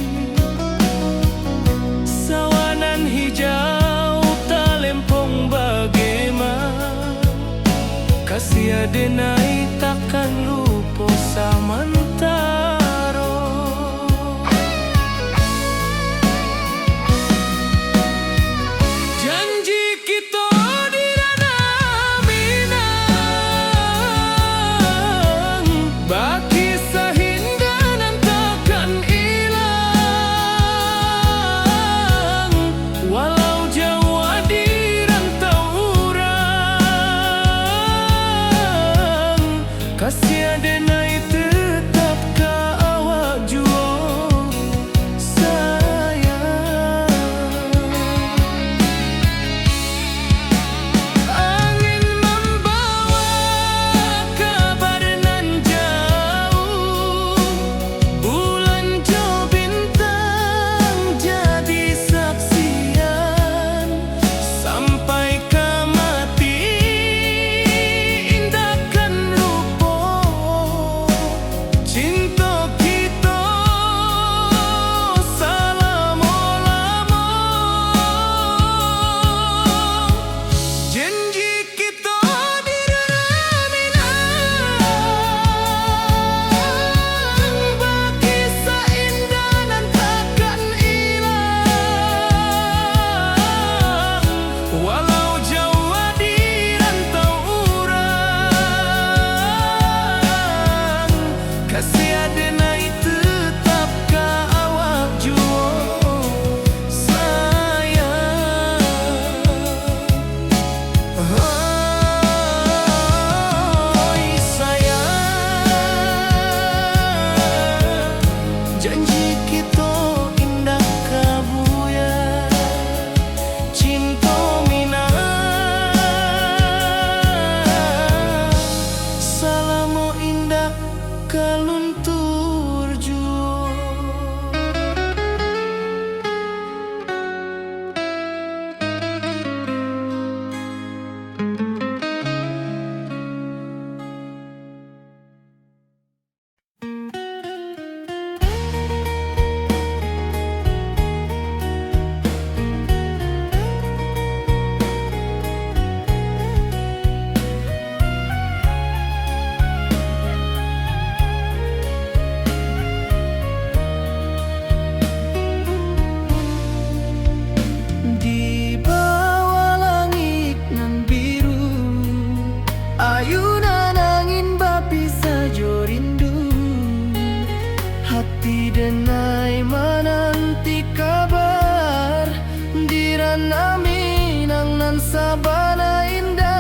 Sawanan hijau talempong bagaimana, kasih adenai takkan lupa samantara. Janji kita di ranah minang, baki sahinda nan takkan hilang. Walau jauh di rantau urang, kasih adenai tetap ka awak juo sayang. Angin membawa kabar nan jauh, bulan jo bintang jadi saksian. Sampai ke mati indahkan lupa, cinta kita selama-lama. Janji kita di ranah minang, baki seindah nan takkan hilang. Walau jauh di rantau urang, kasih adenai tetap ka awak juo sayang. Oi sayang, janji kita indah kabuya, cinta minang, salamo indah kaluntur juo. Di bawah langit nan biru, ayunan angin bapi sajo rindu. Hati denai menanti kabar, di ranah minang nan sabana indah.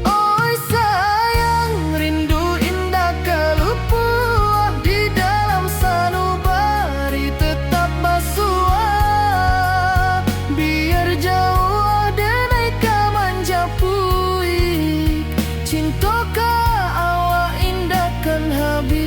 Oi sayang, rindu indah kalupua, di dalam sanubari tetap basua. Biar jauh denai ka manjapui, cinta ka awak indah kan habis.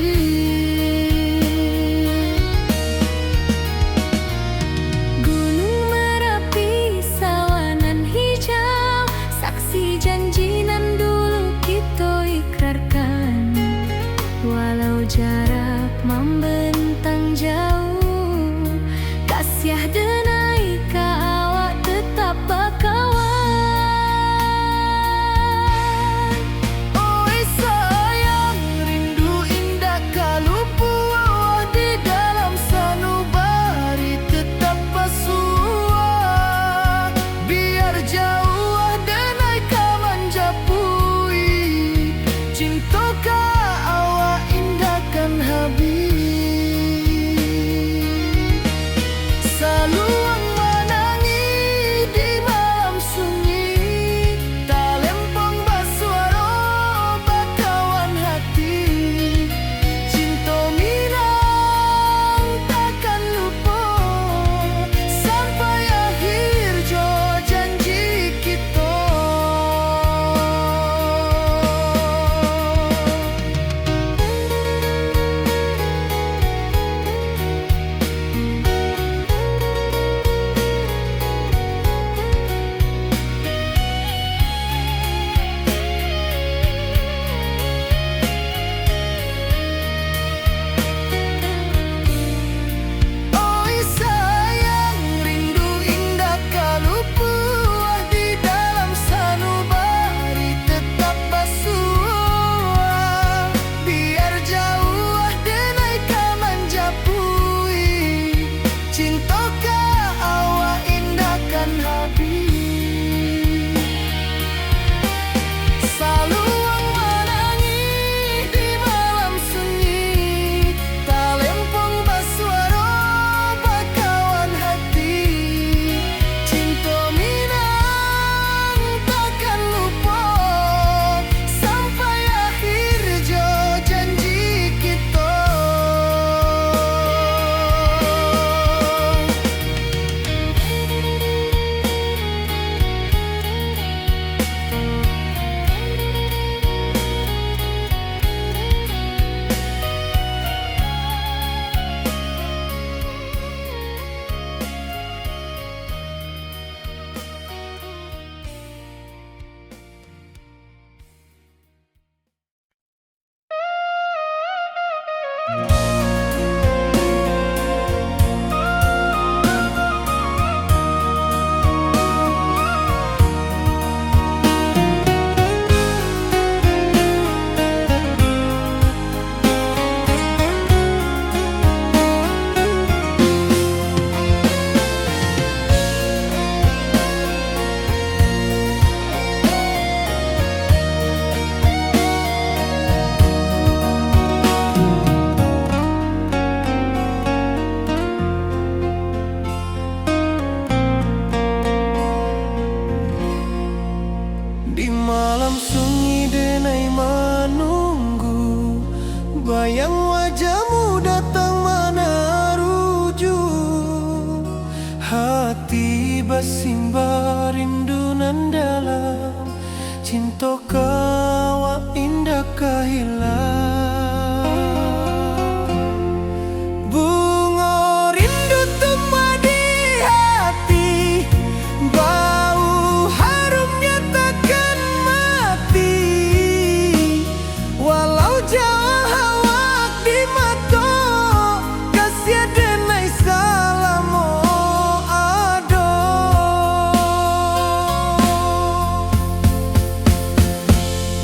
basimba rindu nan dalam, cinta kawa indah kahilang. Bunga rindu tumbuh di hati, bau harumnya takkan mati. Walau jauh hawak di mata, kasih denai salamo ado.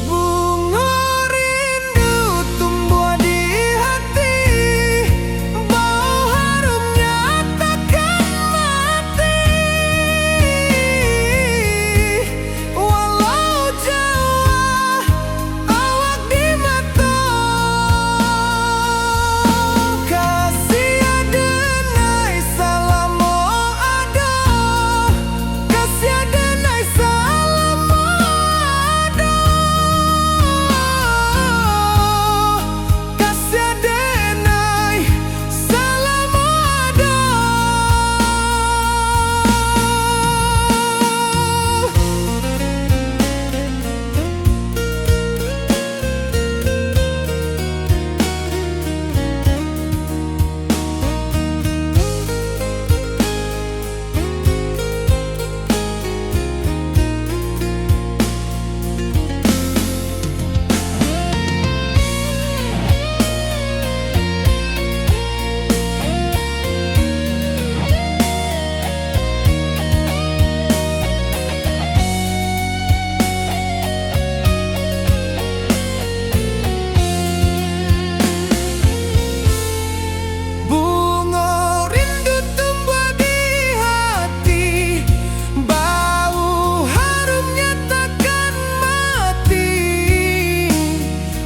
Bunga rindu tumbuh di hati, bau harumnya takkan mati. Walau jauh awak di mata, kasih denai salamo ado, kasih denai salamo ado, kasih denai salamo ado. Bunga rindu tumbuh di hati, bau harumnya takkan mati.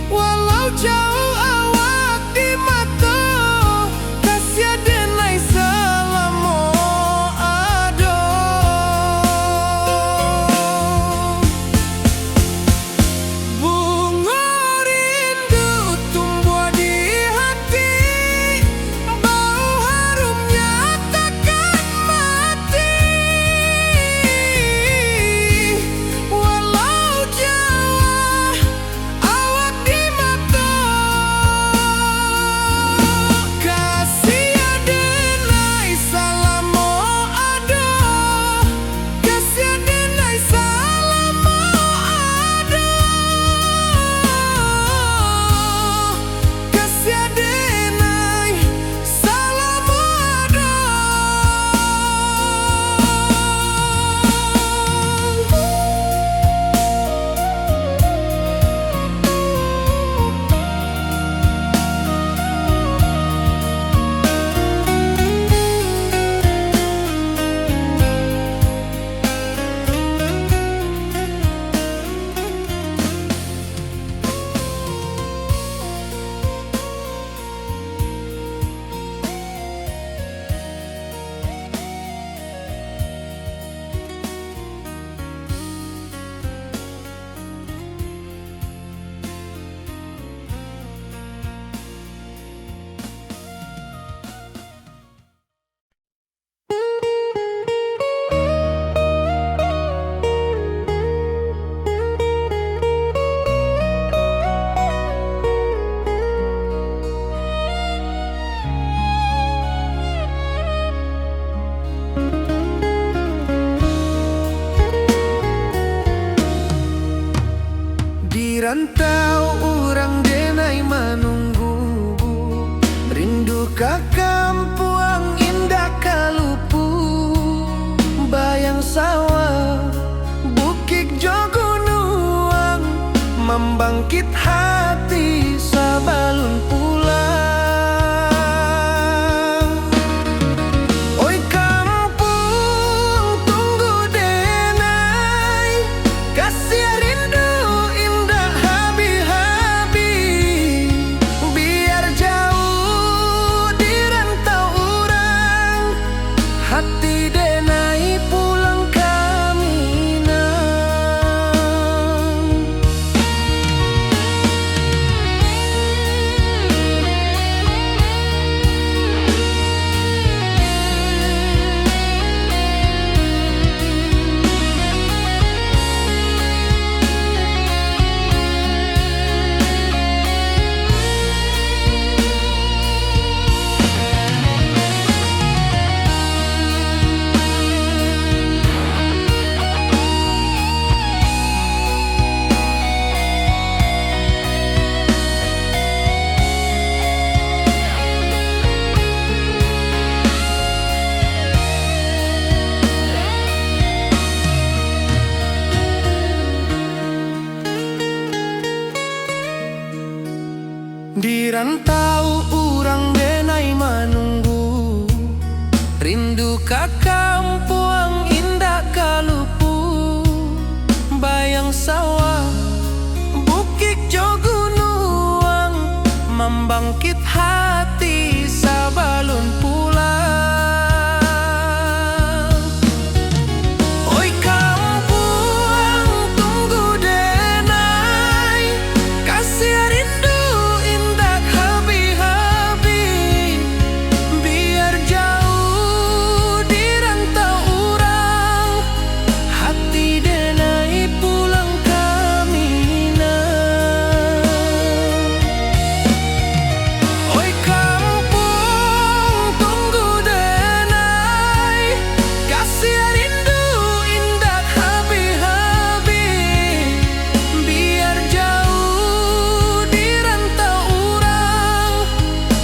Walau jauh awak di mata, kasih denai salamo ado. Bunga rindu tumbuh di hati, bau harumnya takkan mati. Walau jauh awak di mata, kasih denai salamo ado, kasih denai salamo ado, kasih denai salamo ado. Di rantau orang denai menunggu, rindu ka kampung indah kalupu. Bayang sawah, bukit jo gunung, membangkit hati sabalun pulang. Oi kampung tunggu denai, kasih rindu indah habi-habi. Biar jauh di rantau orang, hati denai pulang ke Minang. rantau urang denai manunggu, rindu ka kampung indah kalupu, bayang sawah bukit jo gunung, membangkit hati sabalun pulang. Oi kampung tunggu denai, kasih rindu indah habi-habi, biar jauh di rantau urang, hati denai pulang ke Minang. Oi kampung tunggu denai, kasih rindu indah habi-habi, biar jauh di rantau urang,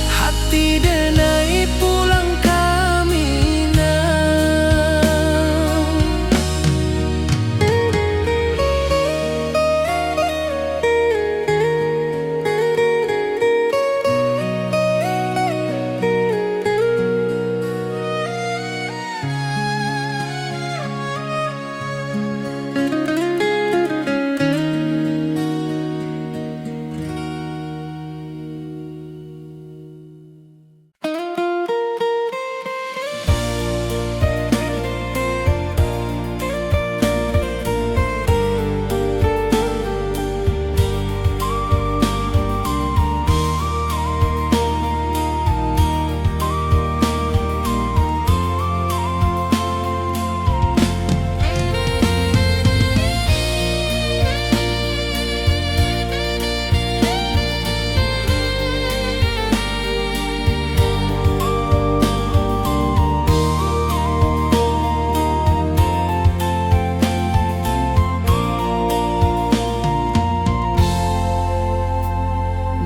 hati denai pulang ke Minang.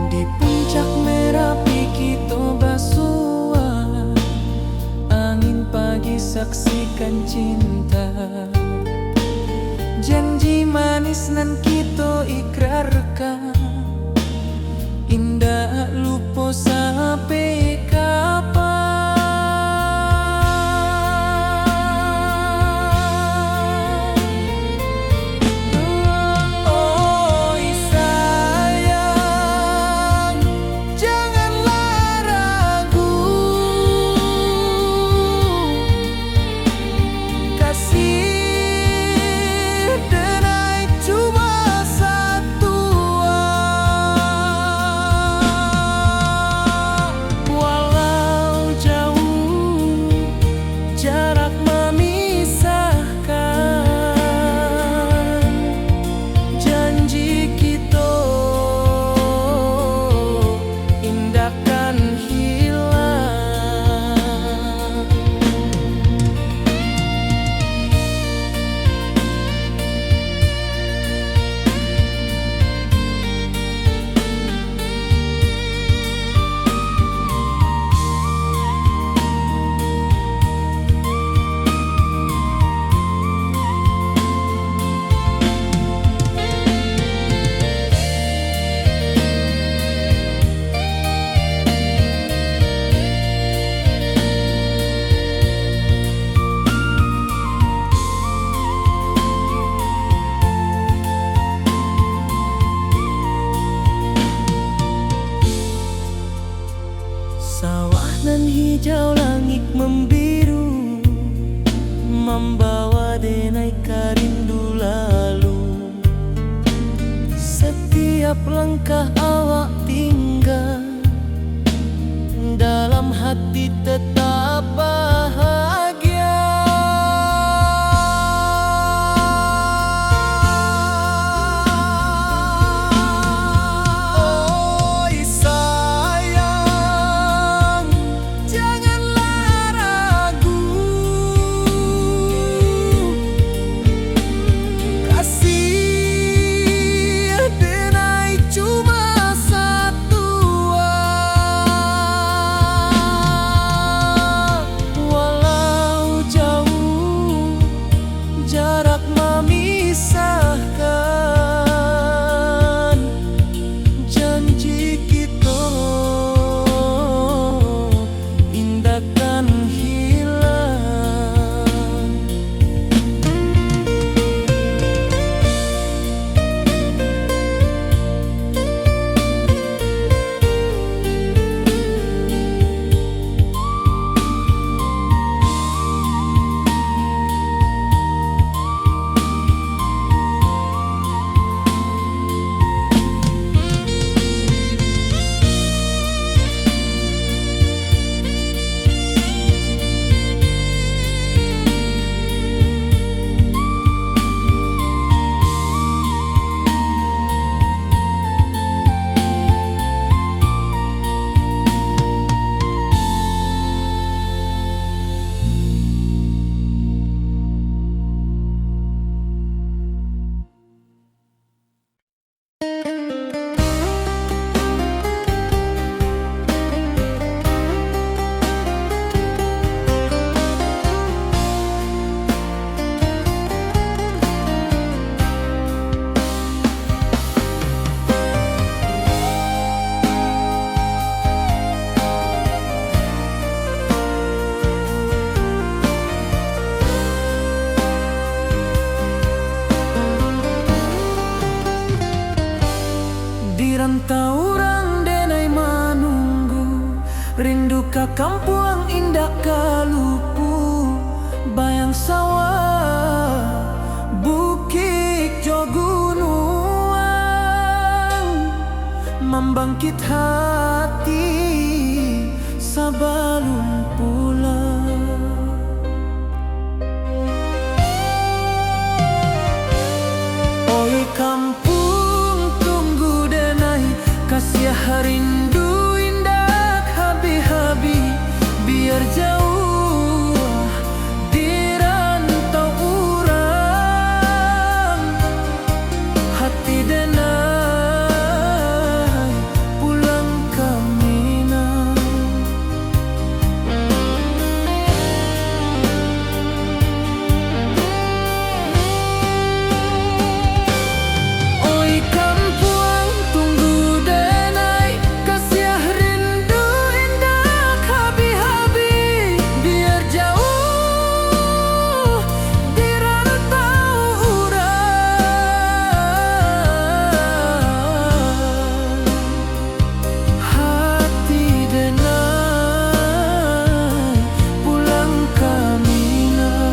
Di puncak Merapi kita basua, angin pagi saksikan cinta, janji manis nan kita ikrarkan, indah lupa sampai kapan. Oi sayang, janganlah ragu, kasih denai cuma satu. Walau jauh jarak memisahkan, janji kita indahkan hilang. Sawah nan hijau, langit membiru, membawa denai karindu lalu. Setiap langkah awak tinggal, dalam hati tetap bahagia. Oi sayang, janganlah ragu, kasih denai cuma satu. kampuang indah kalupu, bayang sawah, bukit jo gunung, membangkit hati sabalun pulang. Oi kampung tunggu denai, kasih rindu indah habi-habi, biar jauh di rantau urang, hati denai pulang ke Minang. Oi kampuang tunggu denai, kasih rindu indah habi-habi, biar jauh di rantau urang, hati denai pulang ke Minang.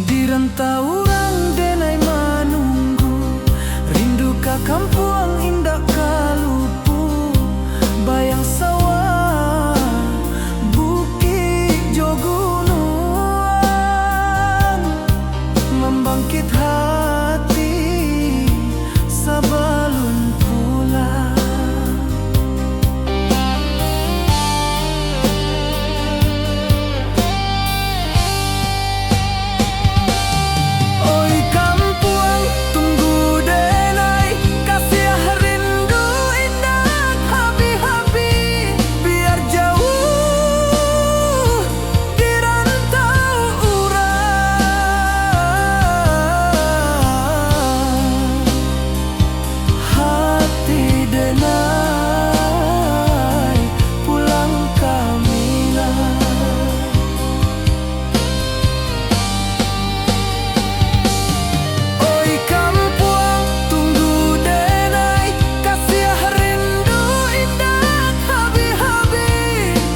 Di rantau urang denai menunggu, rindu ka kampuang indah kalupu, bayang sawah, bukit jo gunung, membangkit hati sabalun pulang. Oi kampuang tunggu denai, kasih rindu indah habi-habi, biar jauh di rantau urang, hati denai pulang ke Minang. Oi kampuang tunggu denai, kasih rindu indah habi-habi,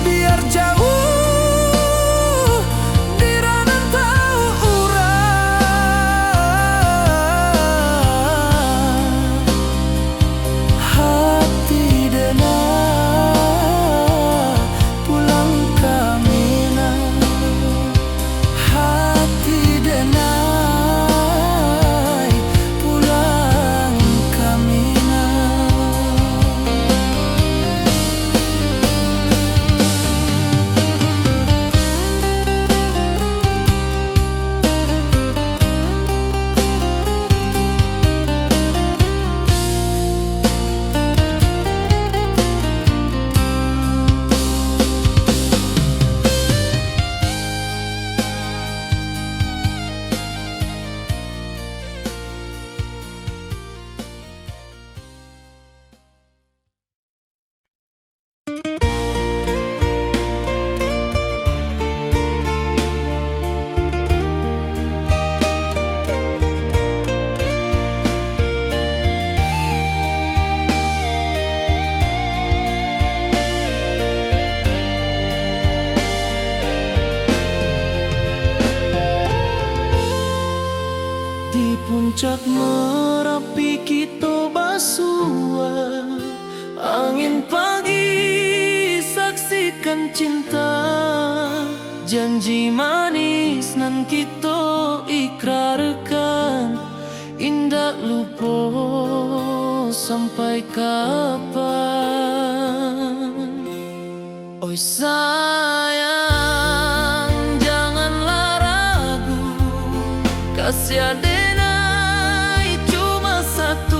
biar jauh di rantau urang, hati denai pulang ke Minang, hati denai pulang ke Minang. Di puncak Merapi kita basua, angin pagi saksikan cinta, janji manis nan kita ikrarkan, indah lupa sampai kapan. Oi sayang janganlah ragu, kasih denai cuma satu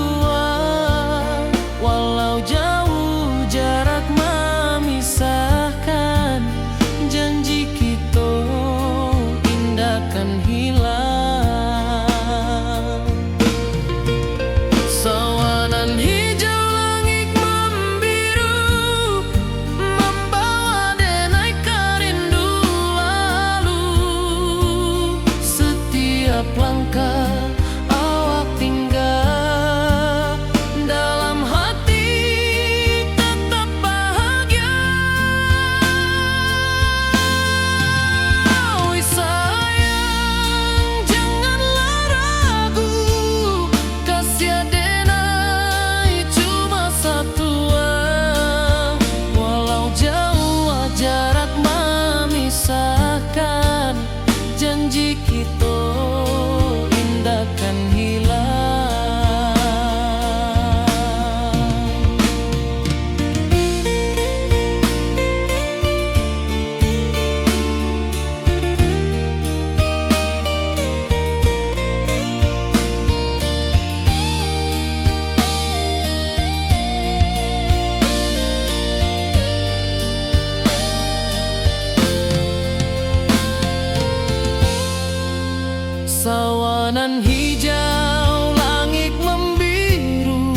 Nan hijau langit membiru,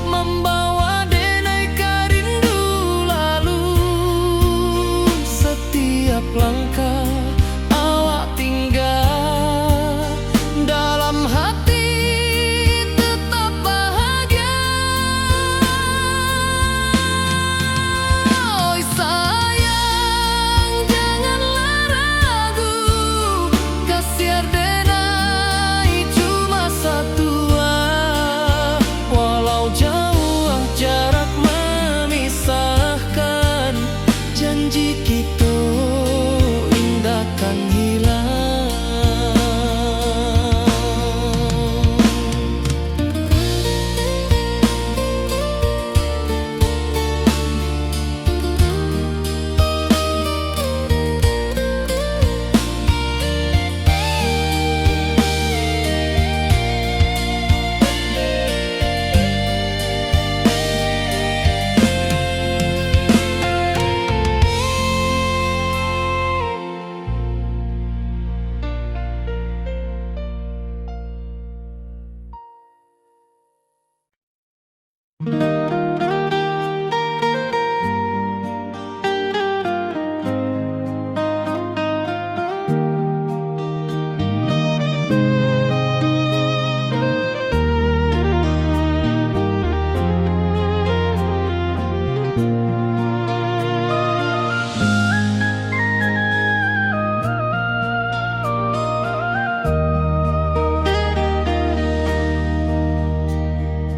membawa denai karindu lalu. Setiap langkah awak tinggal, dalam hati tetap bahagia. Oi sayang, janganlah ragu, kasih denai cuma satu. Walau jauh jarak memisahkan, janji kita indah kan hilang.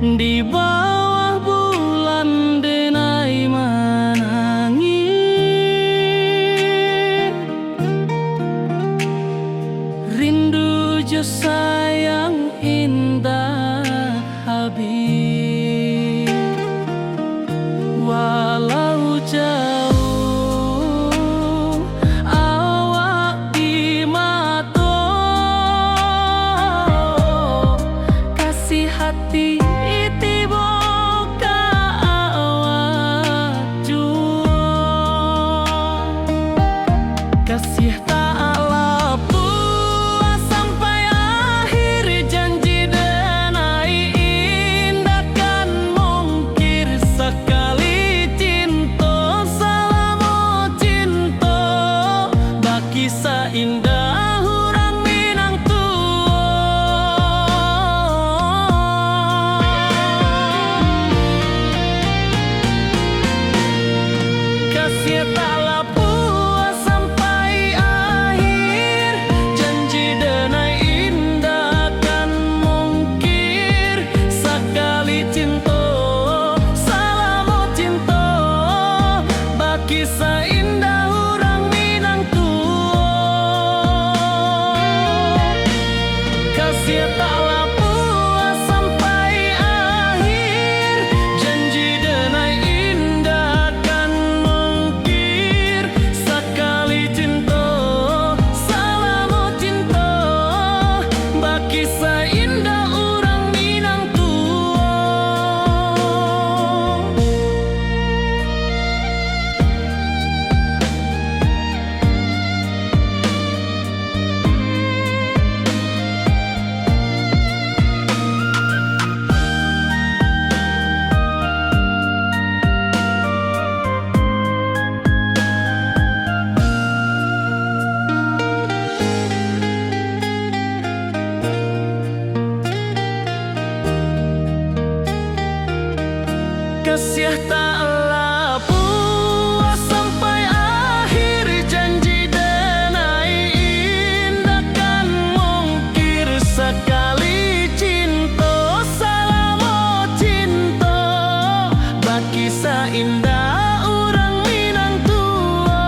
Di bawah bulan denai menangis, rindu jo sayang indah habis. Walau jauh awak di mata, kasih hati kasih taklah puas sampai akhir, janji denai indah kan mungkir. Sekali cinta selama cinta, baki seindah urang Minang tua. Kasih taklah puas sampai akhir, janji denai indah kan mungkir. Sekali cinta selama cinta, baki seindah urang Minang tua. Kasih taklah puas sampai akhir, janji denai indah kan mungkir. Sekali cinta selama cinta, baki seindah urang Minang tua. Kasih taklah puas sampai akhir, janji denai indah kan mungkir. Sekali cinta selama cinta, baki seindah urang Minang tua.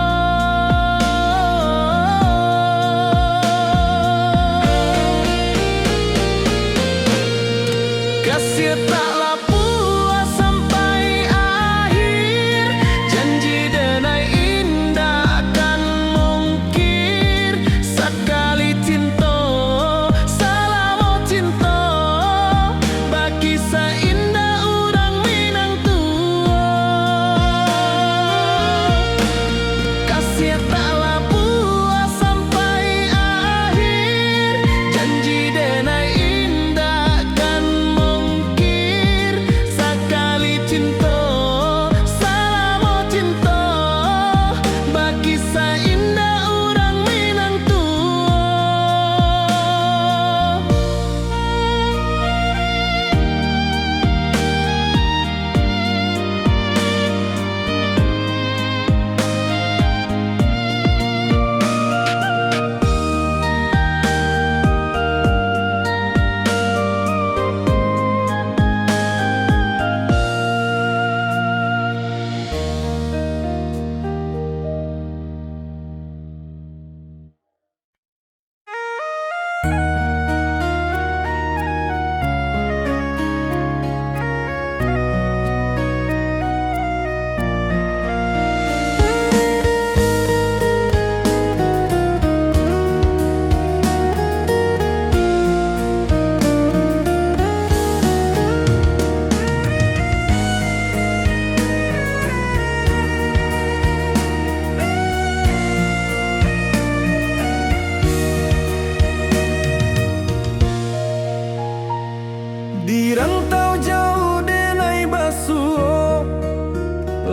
Kasih taklah puas sampai akhir, janji denai indah kan mungkir. Sekali cinta selama cinta, baki seindah urang Minang tua.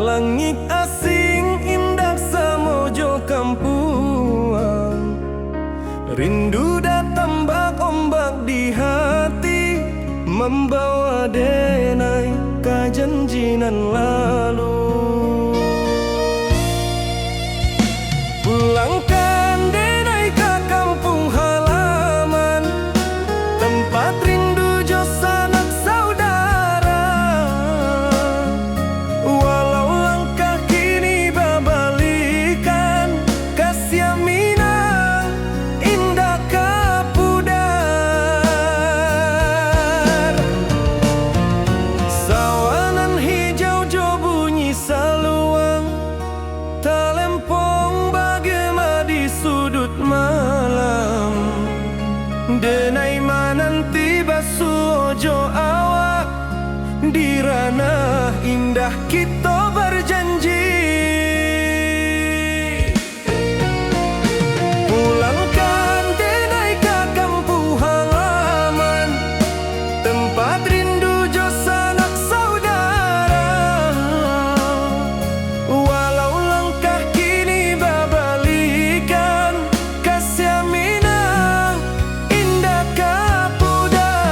Langit asing indah samojo kampuang, rindu datang bak ombak di hati, membawa denai kajanjinan lalu. Pulangkan denai ke kampung halaman, tempat rindu jo sanak saudara. Walau langkah kini babalikan, kasih Minang indah kapudar. Sawangan hijau jo bunyi saluang, talempong bagema di sudut malam. Denai mananti basuojo awak, di ranah indah kita berjanji. Pulangkan denai ke kampung halaman, tempat rindu jo sanak saudara. Walau langkah kini babalikan, kasih Minang indah kapudar.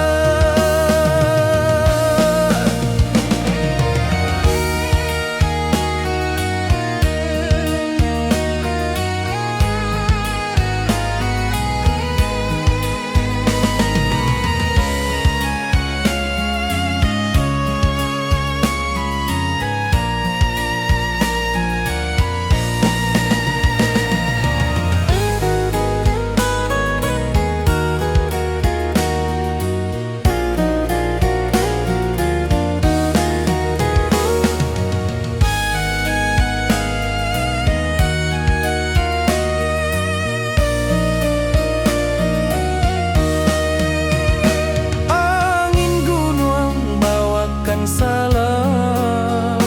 Angin gunung bawakan salam,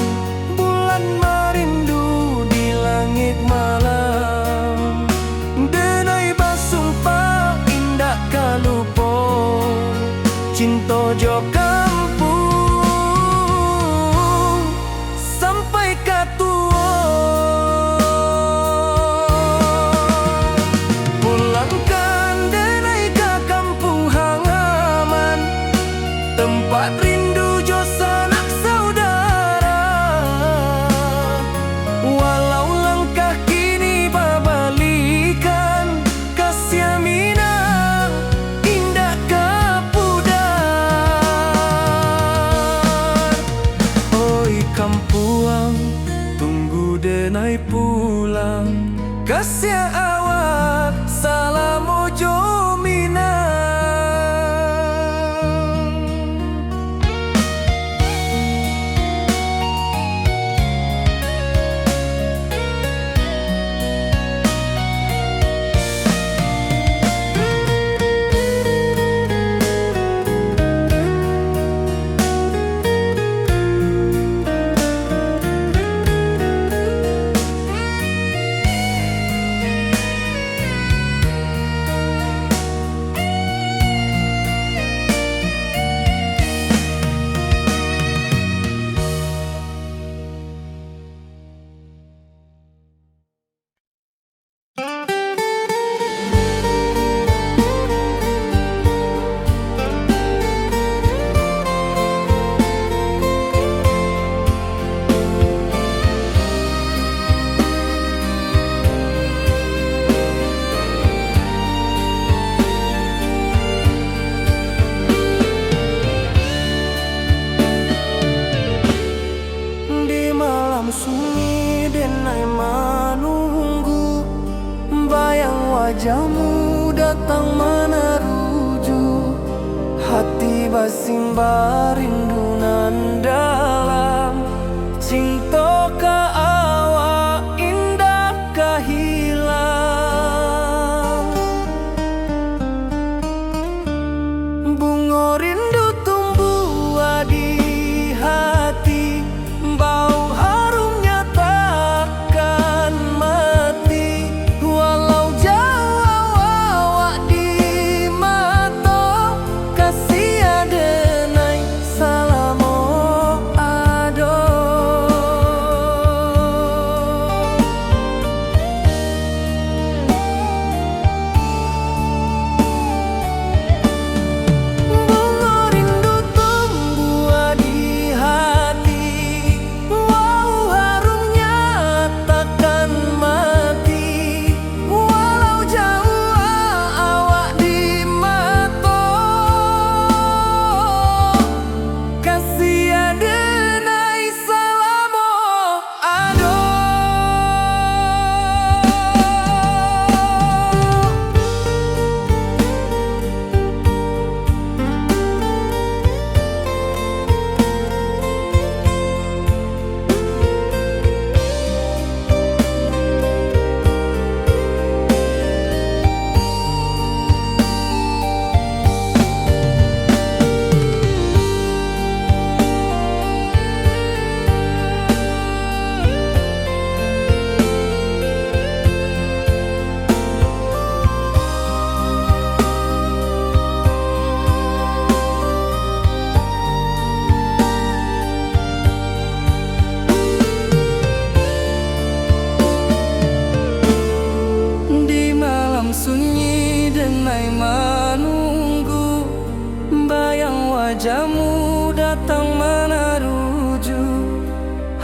bulan merindu di langit malam. Denai basumpah indah kalupo, cinta jo kampung sampai katua. Pulangkan denai ke kampung halaman, tempat rindu jo sanak saudara. Walau langkah kini babalikan, kasih Minang indah kapudar. Oi kampuang, tunggu denai pulang, kasih awak salam ojo Minang. Di malam sunyi denai menunggu, bayang wajahmu datang meneruju. Hati basimba rindu nan dalam, cinta ka awak indah ka hilang. Bunga rindu tumbuh di hati, bau harumnya takkan mati. Walau jauh awak di mata, kasih denai salam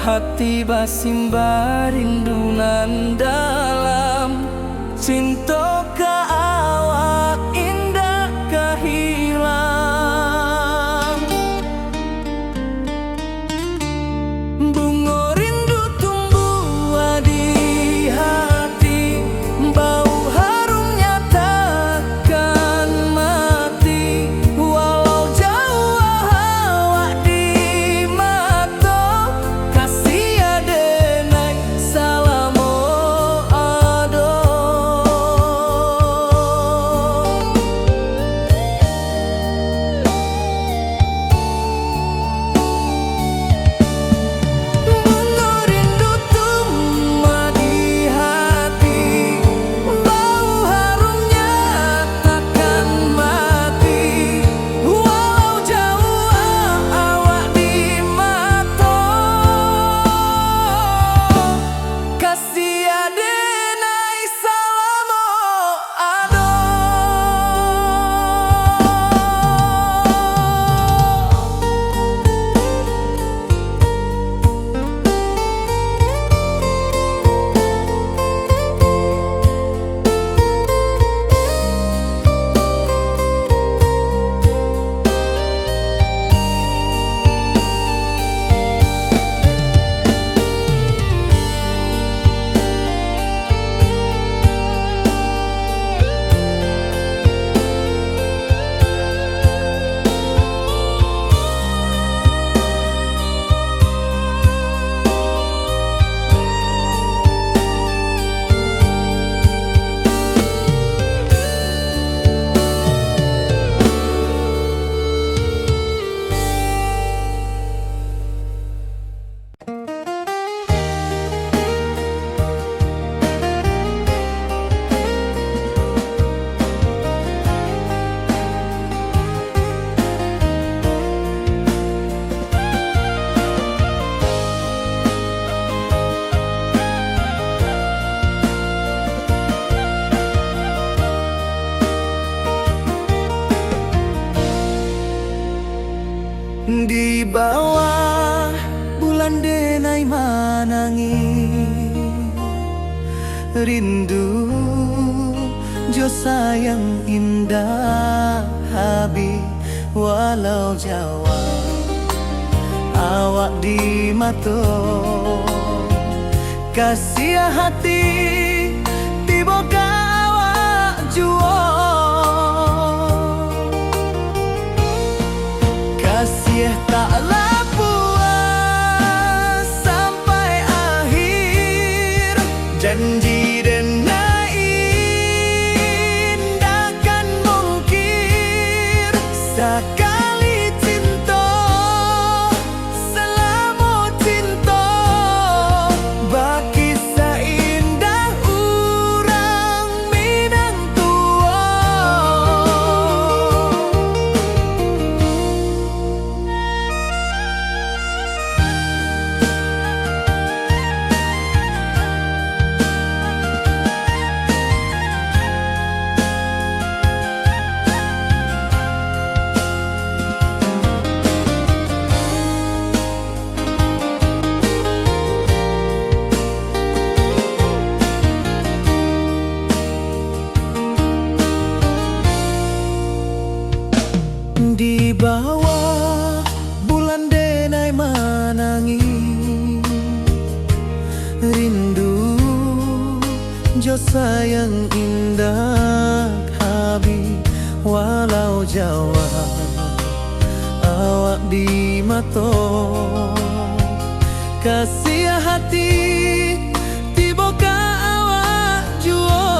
hati basimba rindunan dalam cinta ka awak indah kahilang. Bunga rindu tumbuh di hati, bau harumnya takkan mati. Walau jauh awak di mata, kasih adenai salamo ado. Bunga rindu tumbuh di hati, bau harumnya takkan mati. Walau jauh awak di mata, kasih adenai salamo ado. Di bawah bulan denai manangi, rindu jo sayang indah habi. Walau jawa awak di mata, kasih hati tiba ka awak jua. Kasih taklah puas sampai akhir, janji denai indah kan mungkir. Sekali cinta selama cinta, baki seindah urang Minang tua. Di bawah bulan denai manangi, rindu jo sayang indah habi. Walau jawa awak di mata, kasih hati tiba ka awak jua.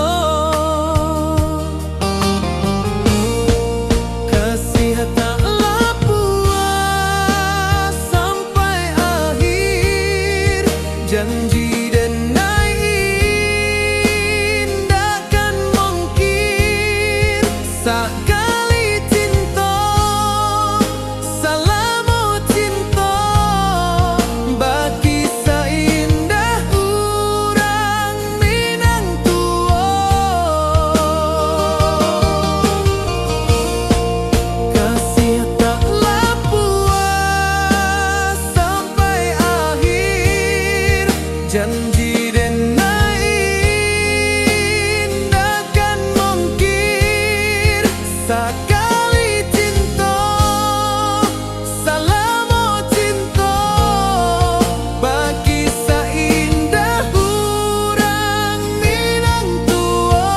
Kasih taklah puas sampai akhir, janji denai indah kan mungkir. Sekali cinta selama cinta, baki seindah urang Minang tua. Kasih taklah puas sampai akhir, janji denai indah kan mungkin sekali cinta selama cinta bagi seindah urang Minang tua.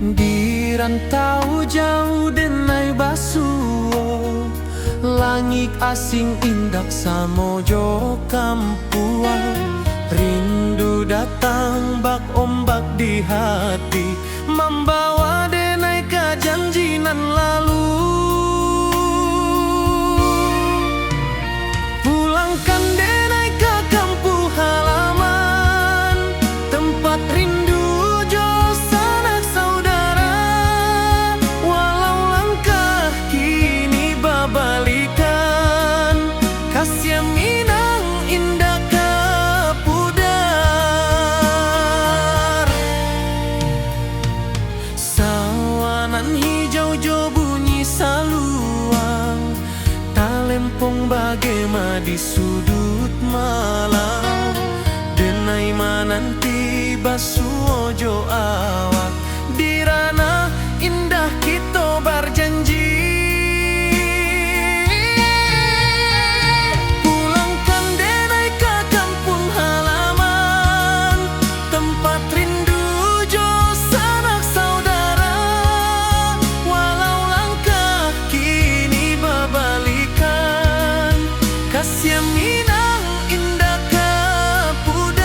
Di rantau jauh denai basuo, langit asing indak samojo kampuan. Rindu datang bak ombak di hati, membawa denai ke janji nan lalu. Pulangkan denai ke kampung halaman, tempat rindu jo sanak saudara. Walau langkah kini babalikan, kasih Minang indah ke pudar. Sawanan hijau jo bunyi saluang, talempong bagema di sudut malam. Denai mananti basuo jo awak, di ranah indah kita berjanji. Pulangkan denai ke kampung halaman, tempat rindu jo sanak saudara. Walau langkah kini babalikan, kasih Minang indah ke pudar.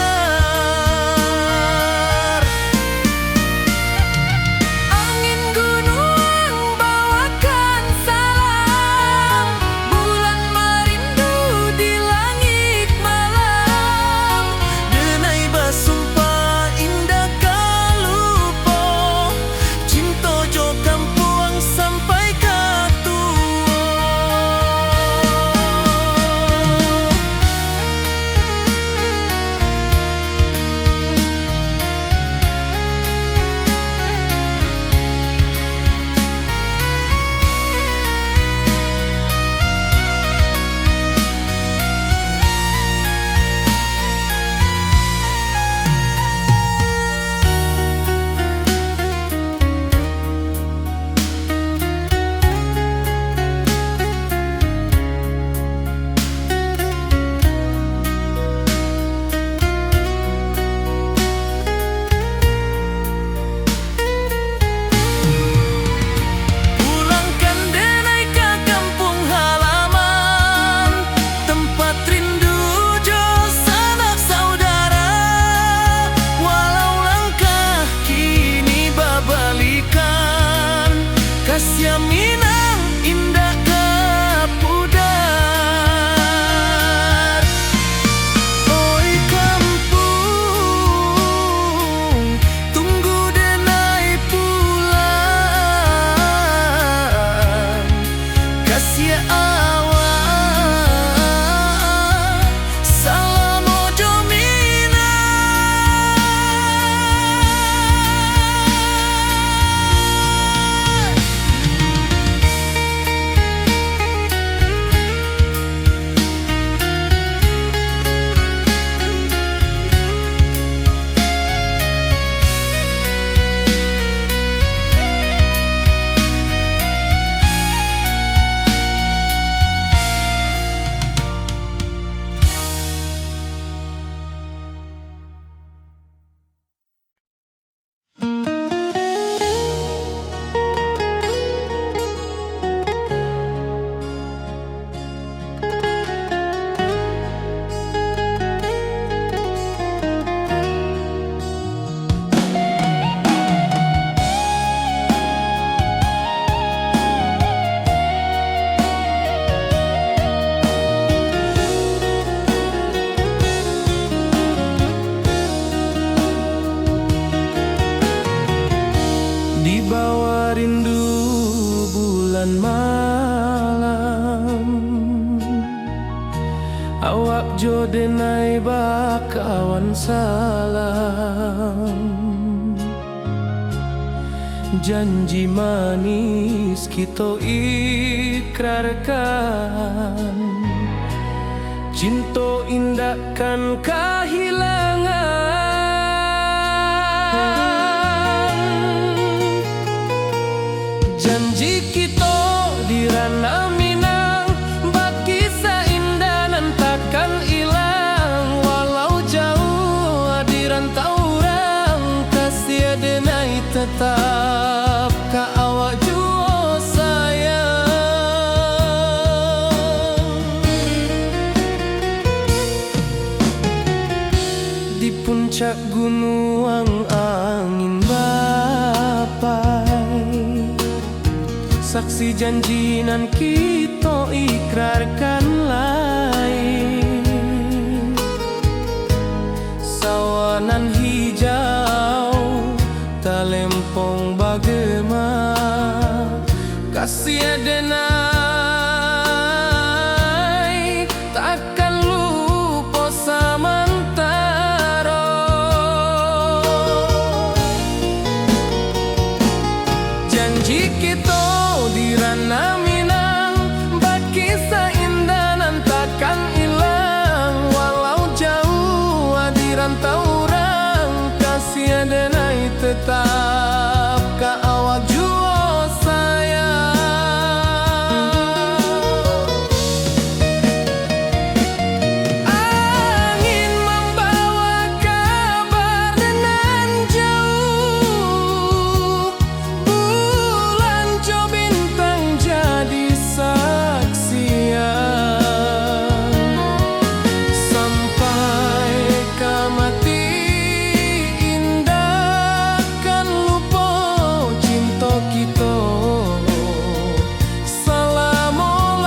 awak jo denai bakawan salam. Janji manis kita ikrarkan, cinta indahkan kehilangan. Janji kita di ranah Minang, baki seindah nan takkan hilang. Walau jauh di rantau orang, kasih denai tetap ka awak jua sayang. Di puncak gunung angin bapai, saksi janji nan kita ikrarkan lain. Sawanan hijau talempong bagema, kasih denai takkan lupa samantara. Janji kita di ranah Minang, baki seindah nan takkan hilang. Walau jauh di rantau orang, kasih denai tetap ka awak jua sayang. Angin membawa kabar nan jauh, bulan jo bintang jadi saksian. Sampai ke mati indah kan lupa cinta kita selama-lama.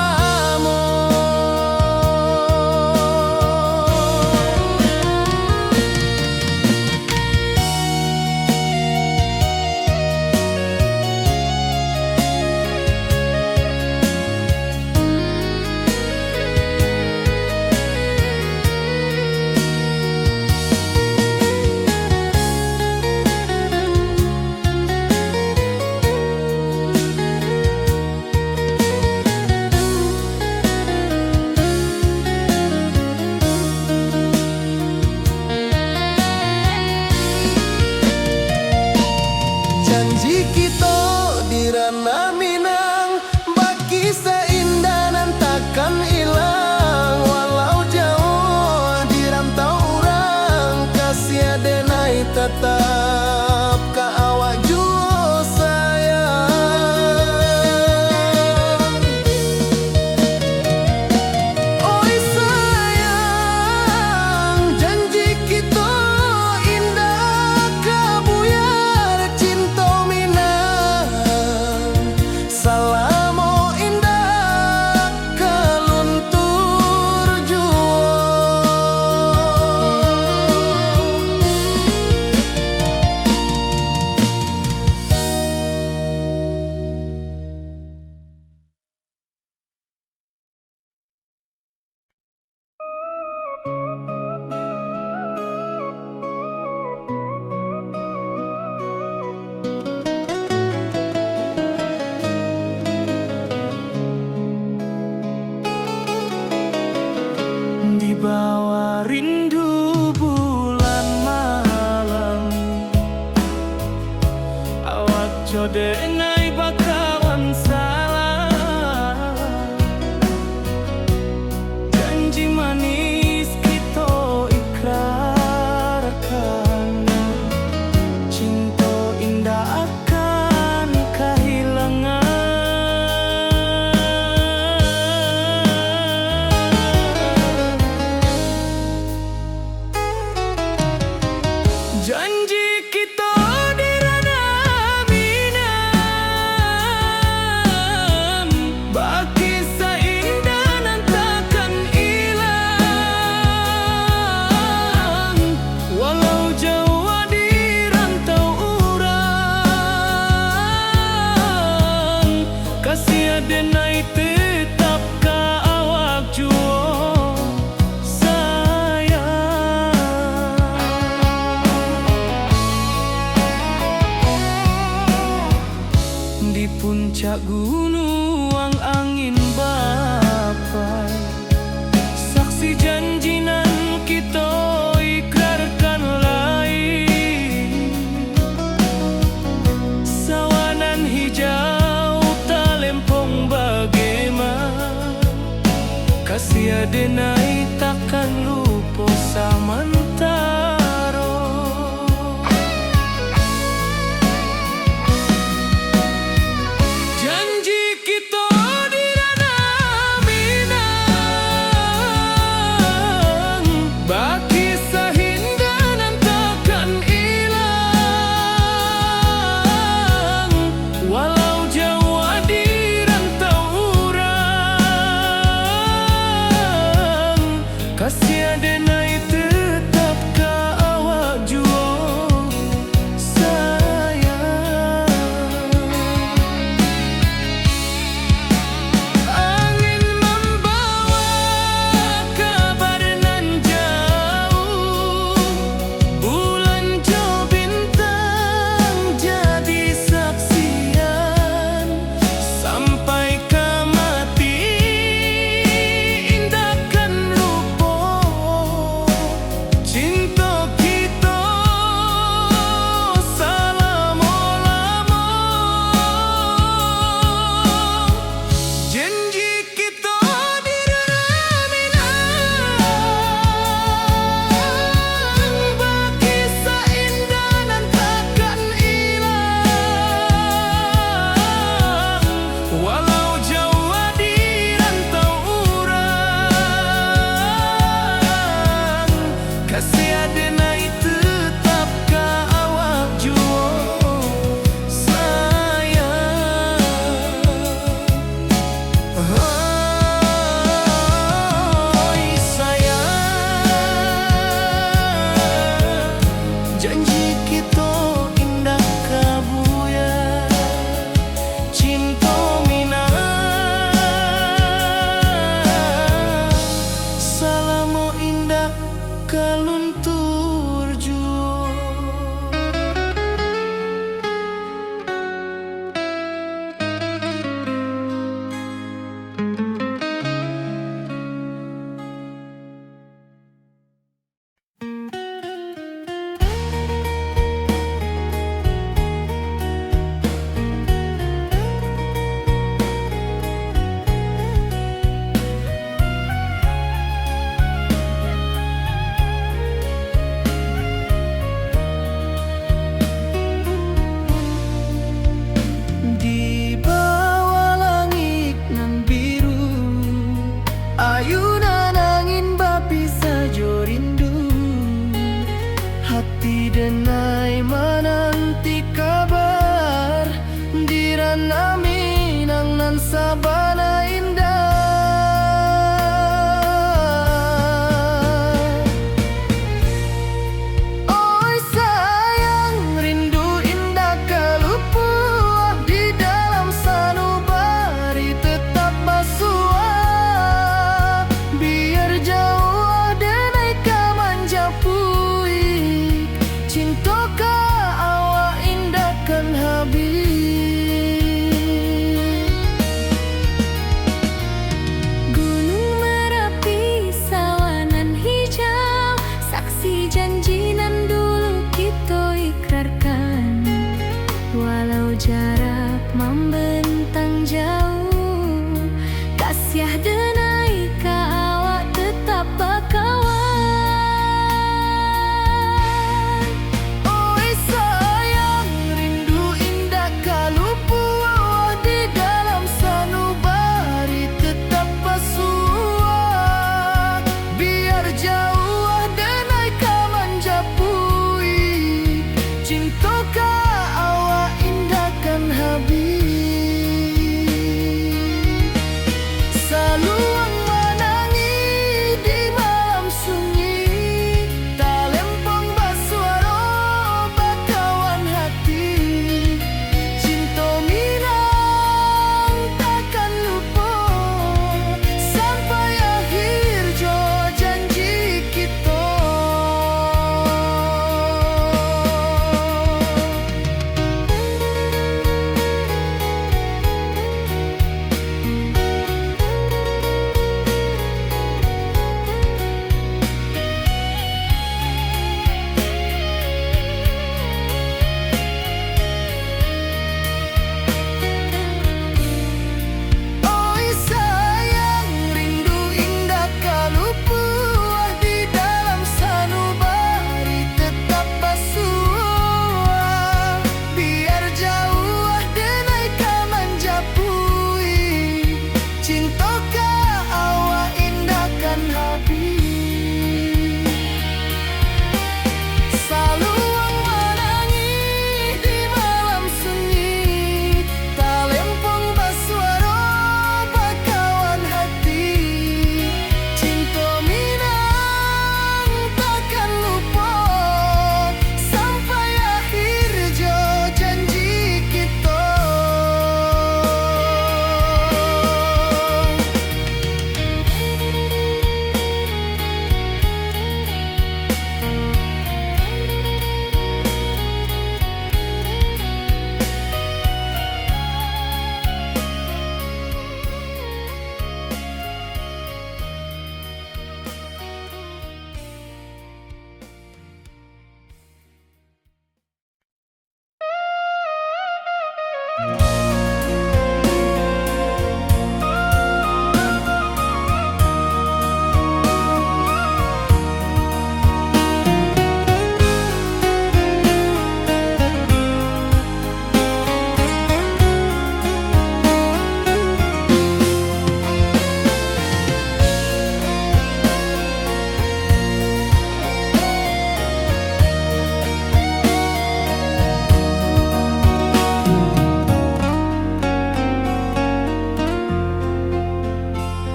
Janji kita di ranah Minang, baki seindah nan takkan hilang. Walau jauh di rantau orang, kasih denai tetap ka awak jua sayang. Oi sayang, janji kita indah kabuyar cinta Minang. Salamo indah keluntur jua. Di bawah rindu bulan malam, awak jo denai bakawan salam. Janji manis kita ikrarkan, cinta indah akan kehilangan. Janji kita di ranah Minang, baki seindah nan takkan hilang. takkan lupa samantaro. Janji kita di ranah Minang, baki sahindanan takkan hilang. Walau jauh di rantau urang, kasih adenai tetap ka awak jua sayang. Angin membawa kabar nan jauh, bulan jo bintang jadi saksian. Sampai ke mati indahkan lupa cinta kita selama-lama. Janji kita di ranah Minang, baki seindah nan takkan hilang. Walau jauh di rantau urang, kasih adenai tetap ka awak jua sayang. Oi sayang, janji kita indah kabuya, cinta Minang selama indah kaluntur jua.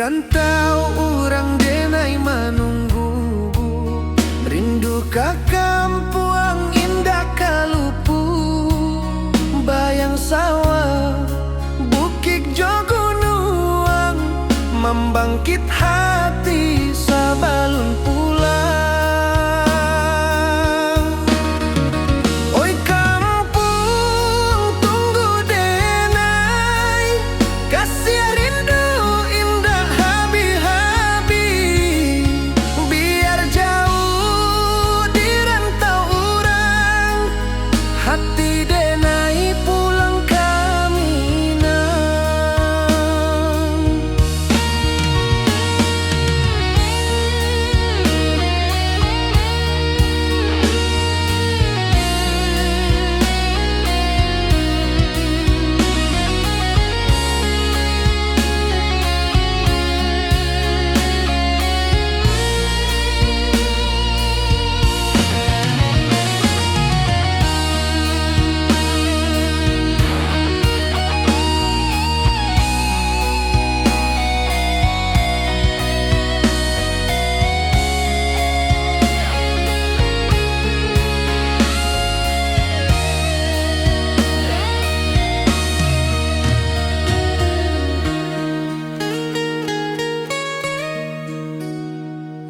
rantau orang denai menunggu, rindu ka kampuang indah kalupu, bayang sawah bukit jogunuang, membangkit hati sabalun pulang. Oi kampung tunggu denai, kasih rindu indah habi-habi, biar jauh di rantau orang, hati denai pulang ke Minang.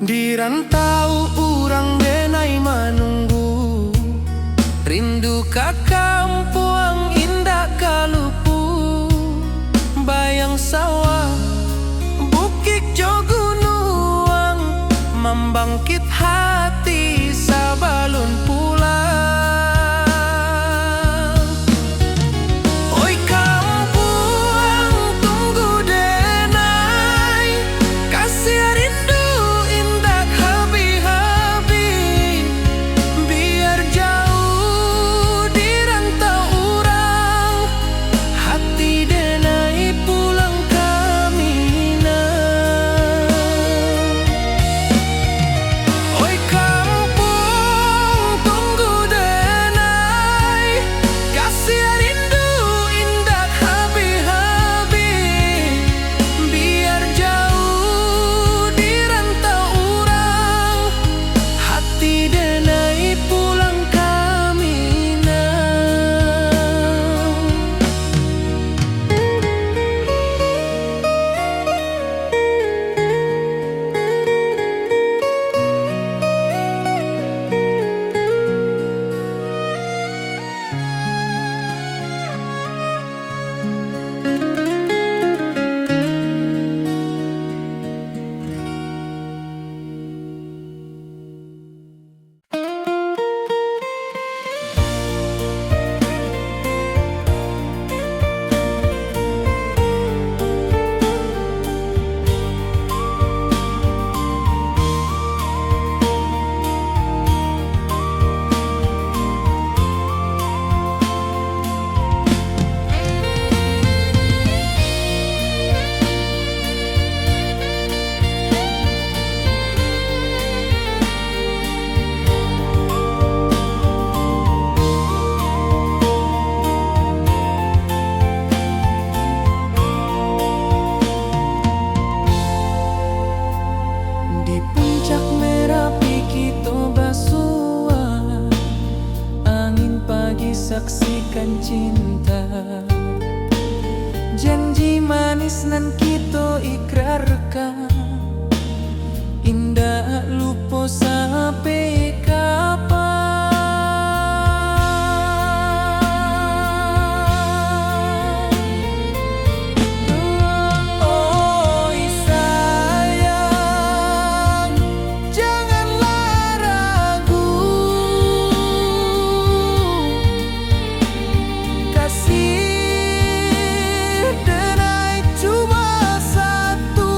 Di rantau urang denai menunggu, rindu ka kampuang indah kalupu, bayang sawah bukit jogunuang, membangkit hati sabalun pulang. Oi kampuang tunggu denai, kasih rindu indah habi-habi, biar jauh di rantau urang, hati denai pulang ke Minang. Oi kampung tunggu denai, kasih rindu indah habi-habi, biar jauh di rantau urang, hati denai pulang ke Minang. Di puncak Merapi kita basua, angin pagi saksikan cinta, janji manis nan kita ikrarkan, indah lupa sampai kapan. Oi sayang, janganlah ragu, kasih denai cuma satu.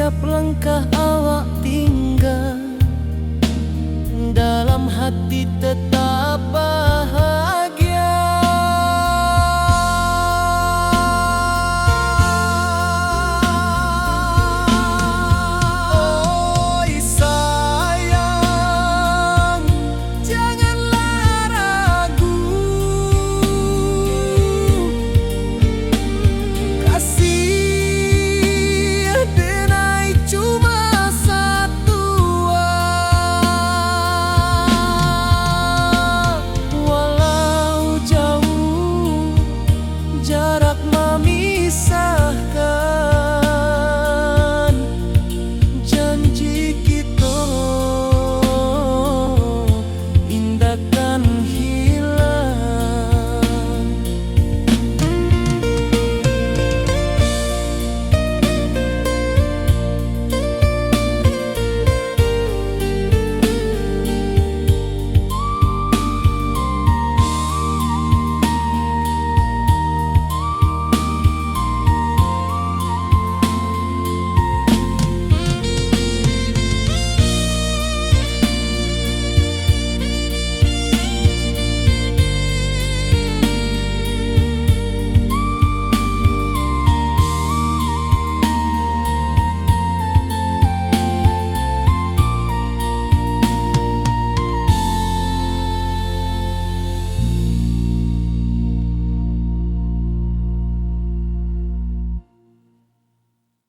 setiap langkah awak tinggal, dalam hati tetap bahagia. Oi sayang, janganlah ragu, kasih denai cuma satu. Walau jauh jarak memisahkan,